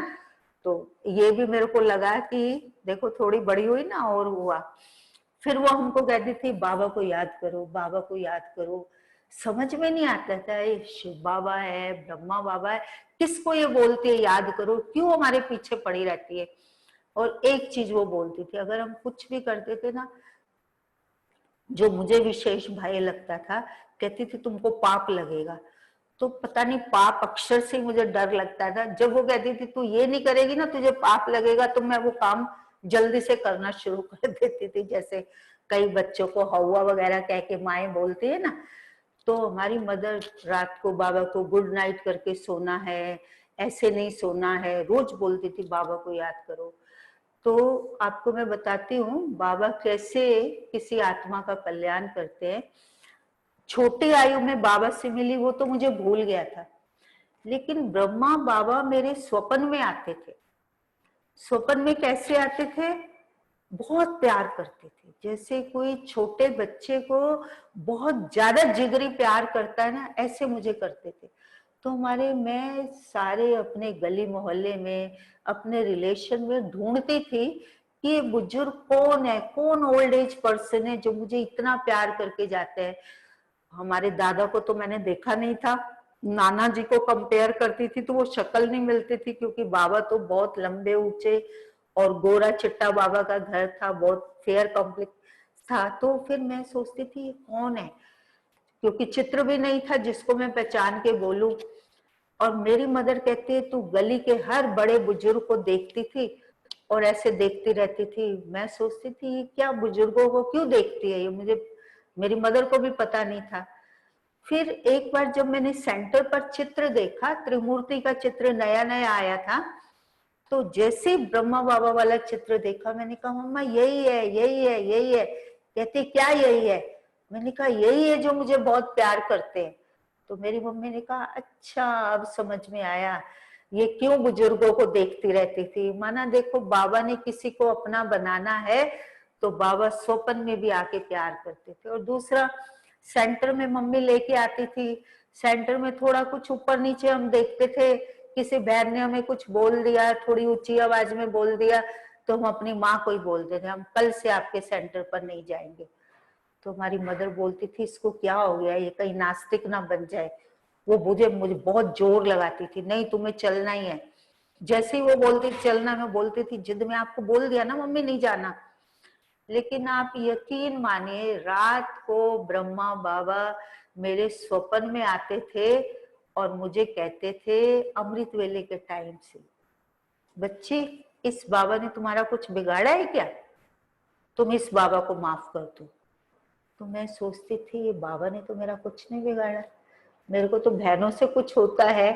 तो ये भी मेरे को लगा कि देखो थोड़ी बड़ी हुई ना और हुआ। फिर वो हमको कहती थी बाबा को याद करो, बाबा को याद करो। समझ में नहीं आता था ये शिव बाबा है, ब्रह्मा बाबा है, किसको ये बोलती है याद करो, क्यों हमारे पीछे पड़ी रहती है। और एक चीज वो बोलती थी, अगर हम कुछ भी करते थे ना, जो मुझे विशेष भय लगता था, कहती थी तुमको पाप लगेगा। तो पता नहीं पाप अक्षर से मुझे डर लगता था। जब वो कहती थी तू ये नहीं करेगी ना तुझे पाप लगेगा, तो मैं वो काम जल्दी से करना शुरू कर देती थी। जैसे कई बच्चों को हौवा वगैरह कह के माएं बोलती है ना, तो हमारी मदर रात को बाबा को गुड नाइट करके सोना है, ऐसे नहीं सोना है, रोज बोलती थी बाबा को याद करो। तो आपको मैं बताती हूँ बाबा कैसे किसी आत्मा का कल्याण करते हैं। छोटी आयु में बाबा से मिली वो तो मुझे भूल गया था, लेकिन ब्रह्मा बाबा मेरे स्वप्न में आते थे। स्वप्न में कैसे आते थे? बहुत प्यार करते थे, जैसे कोई छोटे बच्चे को बहुत ज्यादा जिगरी प्यार करता है ना, ऐसे मुझे करते थे। तो हमारे, मैं सारे अपने गली मोहल्ले में, अपने रिलेशन में ढूंढती थी कि ये बुजुर्ग कौन है, कौन ओल्ड एज पर्सन है जो मुझे इतना प्यार करके जाते हैं। हमारे दादा को तो मैंने देखा नहीं था, नाना जी को कंपेयर करती थी तो वो शक्ल नहीं मिलती थी, क्योंकि बाबा तो बहुत लंबे ऊंचे और गोरा चिट्टा बाबा का घर था, बहुत फेयर कॉम्प्लेक्स था। तो फिर मैं सोचती थी ये कौन है, क्योंकि चित्र भी नहीं था जिसको मैं पहचान के बोलूं। और मेरी मदर कहती है तू गली के हर बड़े बुजुर्ग को देखती थी और ऐसे देखती रहती थी। मैं सोचती थी क्या बुजुर्गों को क्यों देखती है, ये मुझे, मेरी मदर को भी पता नहीं था। फिर एक बार जब मैंने सेंटर पर चित्र देखा, त्रिमूर्ति का चित्र नया नया आया था, तो जैसे ब्रह्मा बाबा वाला चित्र देखा, मैंने कहा मम्मा यही है, यही है, यही है। कहती क्या यही है? मैंने कहा यही है जो मुझे बहुत प्यार करते हैं। तो मेरी मम्मी ने कहा अच्छा अब समझ में आया, ये क्यों बुजुर्गों को देखती रहती थी। माना देखो बाबा ने किसी को अपना बनाना है तो बाबा स्वप्न में भी आके प्यार करते थे। और दूसरा, सेंटर में मम्मी लेके आती थी, सेंटर में थोड़ा कुछ ऊपर नीचे हम देखते थे, किसी बहन ने हमें कुछ बोल दिया, थोड़ी ऊंची आवाज में बोल दिया, तो हम अपनी माँ को ही बोलते थे हम कल से आपके सेंटर पर नहीं जाएंगे। तो हमारी मदर बोलती थी इसको क्या हो गया, ये कहीं नास्तिक ना बन जाए। वो मुझे मुझे बहुत जोर लगाती थी, नहीं तुम्हें चलना ही है। जैसे ही वो बोलती चलना, मैं बोलती थी जिद में आपको बोल दिया ना मम्मी नहीं जाना। लेकिन आप यकीन मानिए, रात को ब्रह्मा बाबा मेरे स्वप्न में आते थे और मुझे कहते थे अमृत वेले के टाइम से, बच्ची इस बाबा ने तुम्हारा कुछ बिगाड़ा है क्या, तुम इस बाबा को माफ कर दो। तो मैं सोचती थी ये बाबा ने तो मेरा कुछ नहीं बिगाड़ा, मेरे को तो बहनों से कुछ होता है,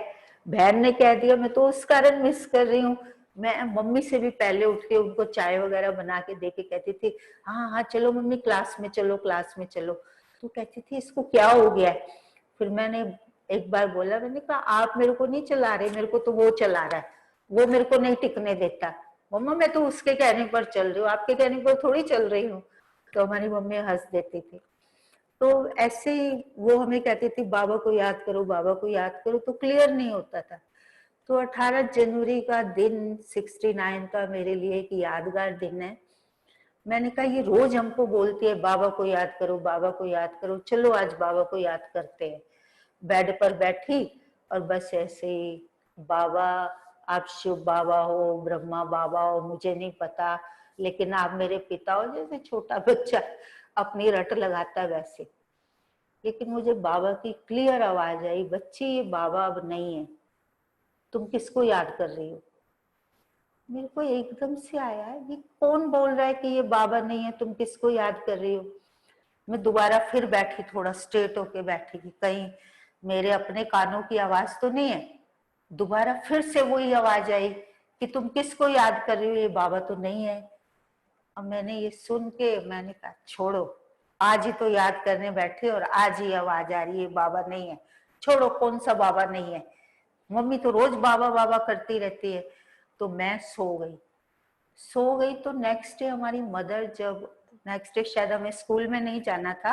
बहन ने कह दिया मैं तो उस कारण मिस कर रही हूँ। मैं मम्मी से भी पहले उठ के उनको चाय वगैरह बना के दे के कहती थी हाँ हाँ चलो मम्मी क्लास में चलो, क्लास में चलो। तो कहती थी इसको क्या हो गया है। फिर मैंने एक बार बोला, मैंने कहा आप मेरे को नहीं चला रहे, मेरे को तो वो चला रहा है, वो मेरे को नहीं टिकने देता। मम्मा मैं तो उसके कहने पर चल रही हूँ, आपके कहने पर थोड़ी चल रही हूँ। तो हमारी मम्मी हंस देती थी। तो ऐसे ही वो हमें कहती थी बाबा को याद करो, बाबा को याद करो, तो क्लियर नहीं होता था। तो 18 जनवरी का दिन 69 का मेरे लिए एक यादगार दिन है। मैंने कहा ये रोज हमको बोलती है बाबा को याद करो, बाबा को याद करो, चलो आज बाबा को याद करते हैं। बेड पर बैठी और बस ऐसे ही बाबा, आप शिव बाबा हो, ब्रह्मा बाबा हो, मुझे नहीं पता, लेकिन आप मेरे पिता हो, जैसे छोटा बच्चा अपनी रट लगाता है वैसे। लेकिन मुझे बाबा की क्लियर आवाज आई, बच्ची ये बाबा अब नहीं है, तुम किसको याद कर रही हो। मेरे को एकदम से आया ये कौन बोल रहा है कि ये बाबा नहीं है, तुम किसको याद कर रही हो। मैं दोबारा फिर बैठी, थोड़ा स्ट्रेट होके बैठी कि कहीं मेरे अपने कानों की आवाज तो नहीं है। दोबारा फिर से वही आवाज आई कि तुम किसको याद कर रही हो, ये बाबा तो नहीं है। अब मैंने ये सुन के मैंने कहा छोड़ो, आज ही तो याद करने बैठे और आज ही आवाज आ रही है बाबा नहीं है, छोड़ो कौन सा बाबा नहीं है, मम्मी तो रोज बाबा बाबा करती रहती है। तो मैं सो गई। तो नेक्स्ट डे हमारी मदर जब, नेक्स्ट डे शायद हमें स्कूल में नहीं जाना था,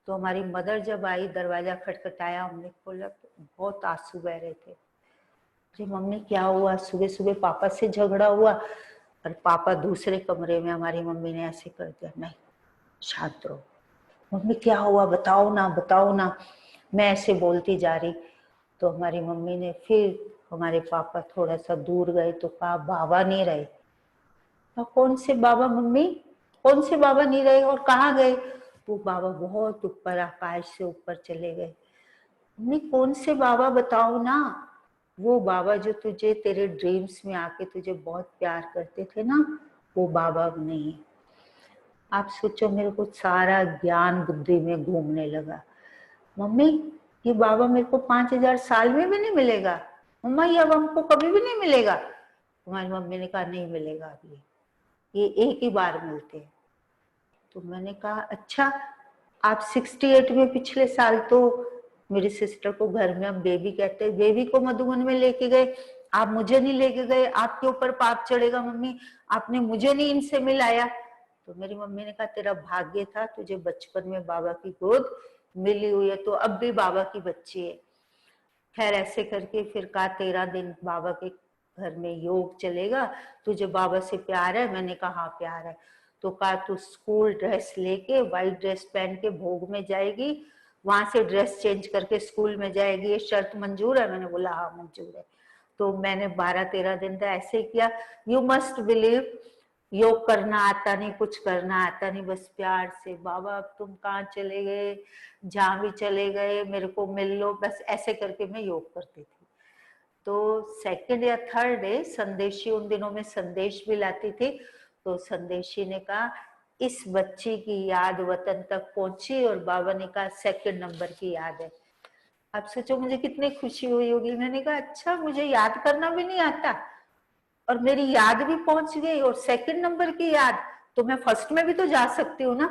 तो हमारी मदर जब आई, दरवाजा खटखटाया, हमने खोला तो बहुत आंसू बह रहे थे। अरे मम्मी क्या हुआ, सुबह सुबह पापा से झगड़ा हुआ। और पापा दूसरे कमरे में, हमारी मम्मी ने ऐसे कर दिया, नहीं शांत रहो, मम्मी क्या हुआ बताओ ना, बताओ ना। मैं ऐसे बोलती जा रही। तो हमारी मम्मी ने फिर, हमारे पापा थोड़ा सा दूर गए तो कहा बाबा नहीं रहे। कौन से बाबा मम्मी, कौन से बाबा नहीं रहे और कहाँ गए। वो बाबा बहुत ऊपर, आकाश से ऊपर चले गए। मम्मी कौन से बाबा बताओ ना। वो बाबा जो तुझे तेरे ड्रीम्स में आके तुझे बहुत प्यार करते थे ना, वो बाबा अब नहीं। आप सोचो, मेरे को सारा ज्ञान बुद्धि में घूमने लगा। मम्मी ये बाबा मेरे को 5000 साल में भी नहीं मिलेगा, मम्मा ये अब हमको कभी भी नहीं मिलेगा। तुम्हारी मम्मी ने कहा नहीं मिलेगा, अब ये एक ही बार मिलते हैं। तो मैंने कहा अच्छा, आप 68 में पिछले साल तो मेरी सिस्टर को घर में हम बेबी कहते हैं, बेबी को मधुबन में लेके गए, आप मुझे नहीं लेके गए, आपके ऊपर पाप चढ़ेगा मम्मी, आपने मुझे नहीं इनसे मिलाया। तो मेरी मम्मी ने कहा तेरा भाग्य था, तुझे बचपन में बाबा की गोद मिली हुई है, तो अब भी बाबा की बच्ची है। खैर ऐसे करके फिर कहा 13 दिन बाबा के घर में योग चलेगा, तुझे बाबा से प्यार है। मैंने कहा हाँ प्यार है। तो कहा तू स्कूल ड्रेस लेके, व्हाइट ड्रेस पहन के भोग में जाएगी, वहां से ड्रेस चेंज करके स्कूल में जाएगी, ये शर्त मंजूर है। मैंने बोला हाँ मंजूर है। तो मैंने 12-13 दिन तो ऐसे ही किया। यू मस्ट बिलीव, योग करना आता नहीं, कुछ करना आता नहीं, बस प्यार से बाबा अब तुम कहाँ चले गए, जहां भी चले गए मेरे को मिल लो, बस ऐसे करके मैं योग करती थी। तो सेकंड या थर्ड डे संदेशी, उन दिनों में संदेश भी लाती थी। तो संदेशी ने कहा इस बच्ची की याद वतन तक पहुंची, और बाबा ने कहा सेकंड नंबर की याद है। अब सोचो मुझे कितनी खुशी हुई होगी। मैंने कहा अच्छा मुझे याद करना भी नहीं आता और मेरी याद भी पहुंच गई, और सेकंड नंबर की याद, तो मैं फर्स्ट में भी तो जा सकती हूँ ना।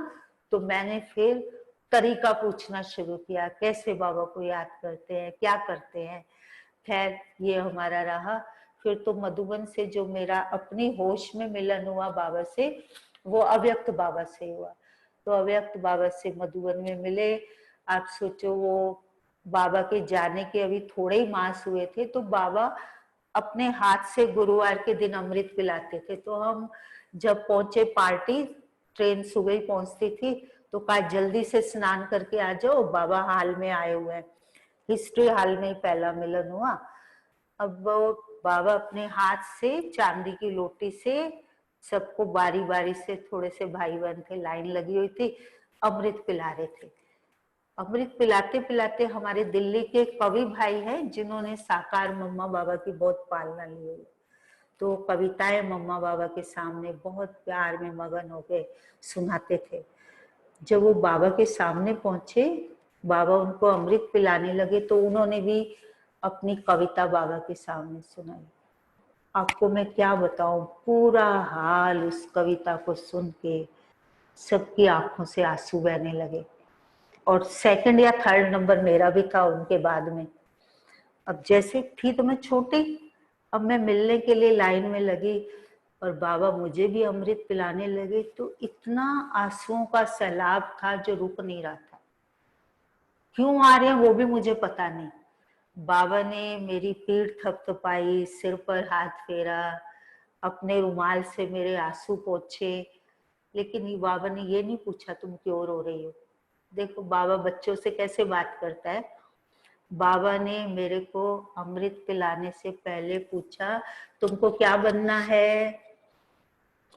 तो मैंने फिर तरीका पूछना शुरू किया, कैसे बाबा को याद करते हैं, क्या करते हैं। खैर ये हमारा रहा। फिर तो मधुबन से जो मेरा अपनी होश में मिलन हुआ बाबा से, वो अव्यक्त बाबा से हुआ। तो अव्यक्त बाबा से मधुबन में मिले। आप सोचो वो बाबा के जाने के अभी थोड़े ही मास हुए थे, तो बाबा अपने हाथ से गुरुवार के दिन अमृत पिलाते थे। तो हम जब पहुंचे पार्टी, ट्रेन सुबह ही पहुंचती थी, तो कहा जल्दी से स्नान करके आ जाओ, बाबा हाल में आए हुए हैं। हिस्ट्री हाल में ही पहला मिलन हुआ। अब वो बाबा अपने हाथ से चांदी की लोटी से सबको बारी बारी से, थोड़े से भाई बहन थे, लाइन लगी हुई थी, अमृत पिला रहे थे। अमृत पिलाते पिलाते हमारे दिल्ली के कवि भाई हैं जिन्होंने साकार मम्मा बाबा की बहुत पालना ली हुई, तो कविताएं मम्मा बाबा के सामने बहुत प्यार में मगन होके सुनाते थे। जब वो बाबा के सामने पहुंचे, बाबा उनको अमृत पिलाने लगे, तो उन्होंने भी अपनी कविता बाबा के सामने सुनाई। आपको मैं क्या बताऊं, पूरा हाल उस कविता को सुन के सबकी आंखों से आंसू बहने लगे। और सेकंड या थर्ड नंबर मेरा भी था उनके बाद में। अब जैसे थी तो मैं छोटी, अब मैं मिलने के लिए लाइन में लगी और बाबा मुझे भी अमृत पिलाने लगे, तो इतना आंसुओं का सैलाब था जो रुक नहीं रहा था। क्यों आ रहे हैं वो भी मुझे पता नहीं। बाबा ने मेरी पीठ थपथपाई, सिर पर हाथ फेरा, अपने रुमाल से मेरे आंसू पोंछे, लेकिन ये बाबा ने ये नहीं पूछा तुम क्यों रो रही हो। देखो बाबा बच्चों से कैसे बात करता है। बाबा ने मेरे को अमृत पिलाने से पहले पूछा तुमको क्या बनना है।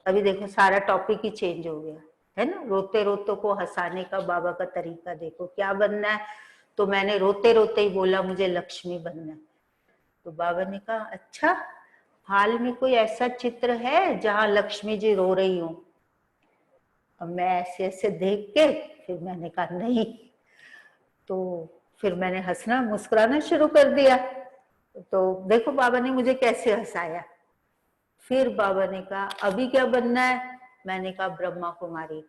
अभी देखो सारा टॉपिक ही चेंज हो गया है ना। रोते रोते को हंसाने का बाबा का तरीका देखो, क्या बनना है। तो मैंने रोते रोते ही बोला मुझे लक्ष्मी बनना है। तो बाबा ने कहा अच्छा, हाल में कोई ऐसा चित्र है जहां लक्ष्मी जी रो रही हो। अब मैं ऐसे ऐसे देख के फिर मैंने कहा नहीं। तो फिर मैंने हंसना मुस्कुराना शुरू कर दिया। तो देखो बाबा ने मुझे कैसे हंसाया। फिर बाबा ने कहा अभी क्या बनना है। मैंने कहा ब्रह्मा कुमारी।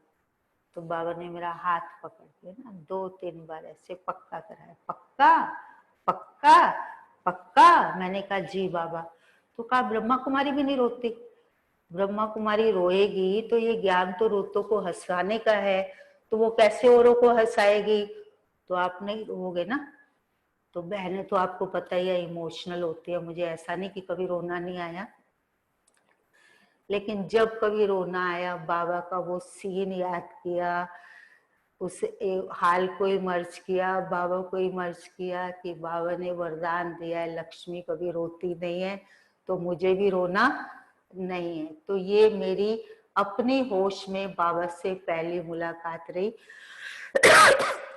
तो बाबा ने मेरा हाथ पकड़ के ना 2-3 बार ऐसे पक्का कराया, पक्का पक्का पक्का। मैंने कहा जी बाबा। तो कहा ब्रह्मा कुमारी भी नहीं रोती। ब्रह्मा कुमारी रोएगी तो ये ज्ञान तो रोतों को हंसाने का है, तो वो कैसे औरों को हंसाएगी। तो आप नहीं रोओगे ना। तो बहनें तो आपको पता ही है इमोशनल होती है, मुझे ऐसा नहीं कि कभी रोना नहीं आया, लेकिन जब कभी रोना आया बाबा का वो सीन याद किया, उस हाल को इमर्ज किया, बाबा को इमर्ज किया कि बाबा ने वरदान दिया है लक्ष्मी कभी रोती नहीं है, तो मुझे भी रोना नहीं है। तो ये मेरी अपनी होश में बाबा से पहली मुलाकात रही।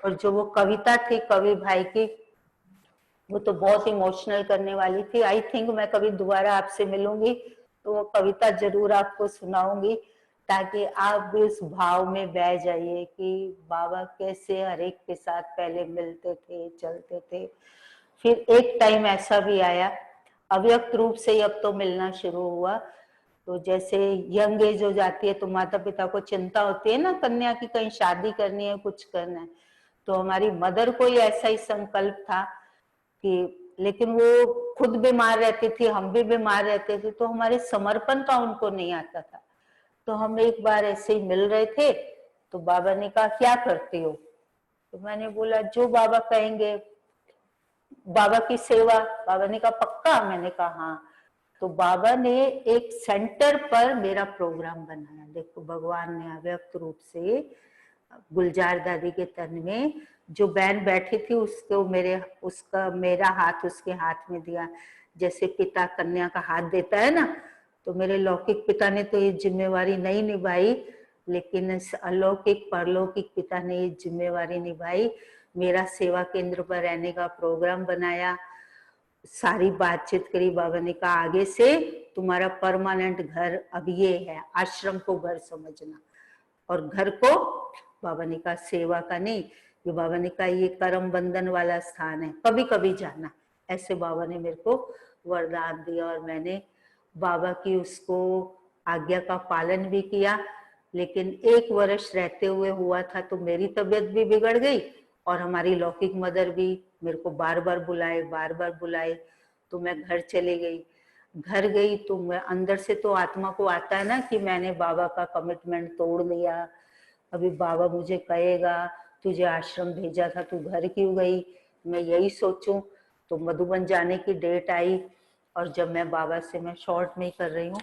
और जो वो कविता थी कवि भाई की, वो तो बहुत इमोशनल करने वाली थी। आई थिंक मैं कभी दोबारा आपसे मिलूंगी तो वो कविता जरूर आपको सुनाऊंगी, ताकि आप भी उस भाव में बह जाइए कि बाबा कैसे हर एक के साथ पहले मिलते थे, चलते थे। फिर एक टाइम ऐसा भी आया, अव्यक्त रूप से ही अब तो मिलना शुरू हुआ। तो जैसे यंग एज हो जाती है तो माता पिता को चिंता होती है ना कन्या की, कहीं शादी करनी है, कुछ करना है। तो हमारी मदर को ही ऐसा ही संकल्प था कि, लेकिन वो खुद बीमार रहती थी, हम भी बीमार रहते थे, तो हमारे समर्पण का उनको नहीं आता था। तो हम एक बार ऐसे ही मिल रहे थे, तो बाबा ने कहा क्या करती हो। तो मैंने बोला जो बाबा कहेंगे, बाबा की सेवा। बाबा ने कहा पक्का। मैंने कहा हाँ। तो बाबा ने एक सेंटर पर मेरा प्रोग्राम बनाया। देखो भगवान ने अव्यक्त रूप से गुलजार दादी के तन में जो बहन बैठी थी उसको मेरा हाथ उसके हाथ में दिया, जैसे पिता कन्या का हाथ देता है ना। तो मेरे लौकिक पिता ने तो ये जिम्मेवारी नहीं निभाई, लेकिन इस अलौकिक परलौकिक पिता ने ये जिम्मेवारी निभाई। मेरा सेवा केंद्र पर रहने का प्रोग्राम बनाया, सारी बातचीत करी। बाबा ने कहा आगे से तुम्हारा परमानेंट घर अब ये है, आश्रम को घर समझना। और घर को बाबा ने कहा सेवा का नहीं, ये बाबा ने कहा ये कर्म बंधन वाला स्थान है, कभी कभी जाना। ऐसे बाबा ने मेरे को वरदान दिया और मैंने बाबा की उसको आज्ञा का पालन भी किया। लेकिन 1 वर्ष रहते हुए हुआ था तो मेरी तबीयत भी बिगड़ गई और हमारी लौकिक मदर भी मेरे को बार बार बुलाए। तो मैं घर चली गई। घर गई तो मैं अंदर से तो आत्मा को आता है ना कि मैंने बाबा का कमिटमेंट तोड़ दिया। अभी बाबा मुझे कहेगा तुझे आश्रम भेजा था, तू घर क्यों गई। मैं यही सोचूं। तो मधुबन जाने की डेट आई और जब मैं बाबा से, मैं शॉर्ट में ही कर रही हूँ,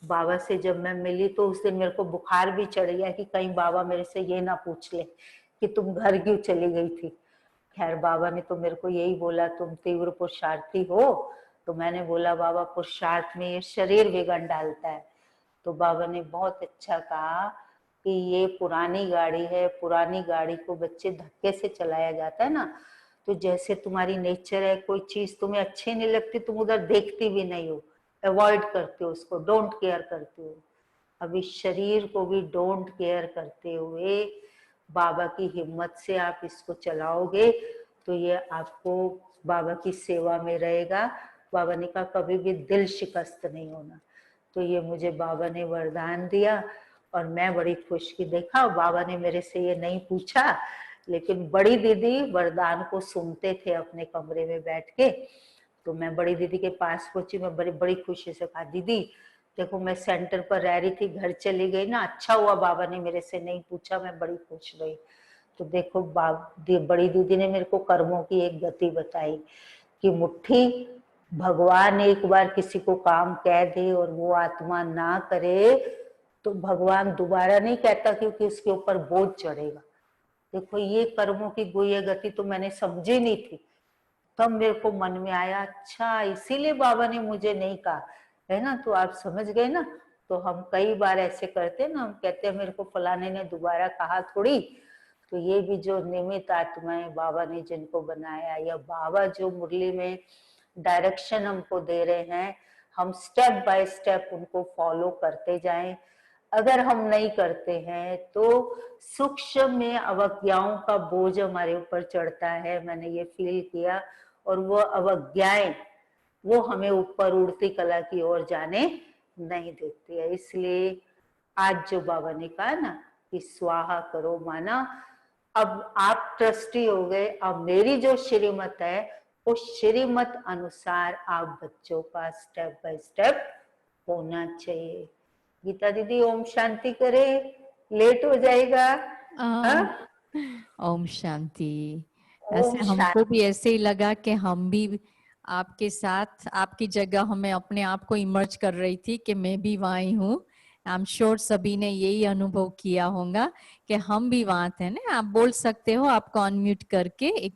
बाबा से जब मैं मिली तो उस दिन मेरे को बुखार भी चढ़ गया कि कहीं बाबा मेरे से ये ना पूछ ले कि तुम घर क्यों चली गई थी। खैर बाबा ने तो मेरे को यही बोला तुम तीव्र पुरुषार्थी हो। तो मैंने बोला बाबा पुरुषार्थ में ये शरीर विघन डालता है, तो बाबा ने बहुत अच्छा कहा कि ये पुरानी गाड़ी है, पुरानी गाड़ी को बच्चे धक्के से चलाया जाता है ना, तो जैसे तुम्हारी नेचर है, कोई चीज तुम्हें अच्छी नहीं लगती, तुम उधर देखती भी नहीं हो, अवॉइड करते हो उसको, डोंट केयर करते हो। अभी शरीर को भी डोंट केयर करते हुए बाबा की हिम्मत से आप इसको चलाओगे तो ये आपको बाबा की सेवा में रहेगा। बाबा ने कहा कभी भी दिल शिकस्त नहीं होना। तो ये मुझे बाबा ने वरदान दिया और मैं बड़ी खुश की। देखा, बाबा ने मेरे से ये नहीं पूछा, लेकिन बड़ी दीदी वरदान को सुनते थे अपने कमरे में बैठ के। तो मैं बड़ी दीदी के पास पहुंची, मैं बड़ी बड़ी खुशी से कहा, दीदी देखो मैं सेंटर पर रह रही थी, घर चली गई ना, अच्छा हुआ बाबा ने मेरे से नहीं पूछा, मैं बड़ी खुश रही। तो देखो बड़ी दीदी ने मेरे को कर्मों की एक गति बताई कि मुट्ठी, भगवान एक बार किसी को काम कह दे और वो आत्मा ना करे तो भगवान दोबारा नहीं कहता, क्योंकि उसके ऊपर बोझ चढ़ेगा। देखो ये कर्मों की गुह्य गति तो मैंने समझी नहीं थी, तब मेरे को मन में आया, अच्छा इसीलिए बाबा ने मुझे नहीं कहा, है ना। तो आप समझ गए ना। तो हम कई बार ऐसे करते हैं ना, हम कहते हैं मेरे को फलाने ने दोबारा कहा थोड़ी। तो ये भी जो निमित्त आत्माएं बाबा ने जिनको बनाया, या बाबा जो मुरली में डायरेक्शन हमको दे रहे हैं, हम स्टेप बाय स्टेप उनको फॉलो करते जाएं। अगर हम नहीं करते हैं तो सूक्ष्म में अवज्ञाओं का बोझ हमारे ऊपर चढ़ता है, मैंने ये फील किया। और वो अवज्ञाएं वो हमें ऊपर उड़ती कला की ओर जाने नहीं देती है। इसलिए आज जो बाबा ने कहा ना कि स्वाहा करो, माना अब आप ट्रस्टी हो गए, अब मेरी जो श्रीमत है उस श्रीमत अनुसार आप बच्चों का स्टेप बाय स्टेप होना चाहिए। गीता दीदी ओम शांति करे, लेट हो जाएगा। हाँ? ओम शांति। ओम ऐसे हमको शांति। भी ऐसे ही लगा कि हम भी आपके साथ, आपकी जगह हमें अपने आप को इमर्ज कर रही थी कि मैं भी वहाँ ही हूँ। आई एम श्योर सभी ने यही अनुभव किया होगा कि हम भी वहाँ थे ना। आप बोल सकते हो, आपको अनम्यूट करके एक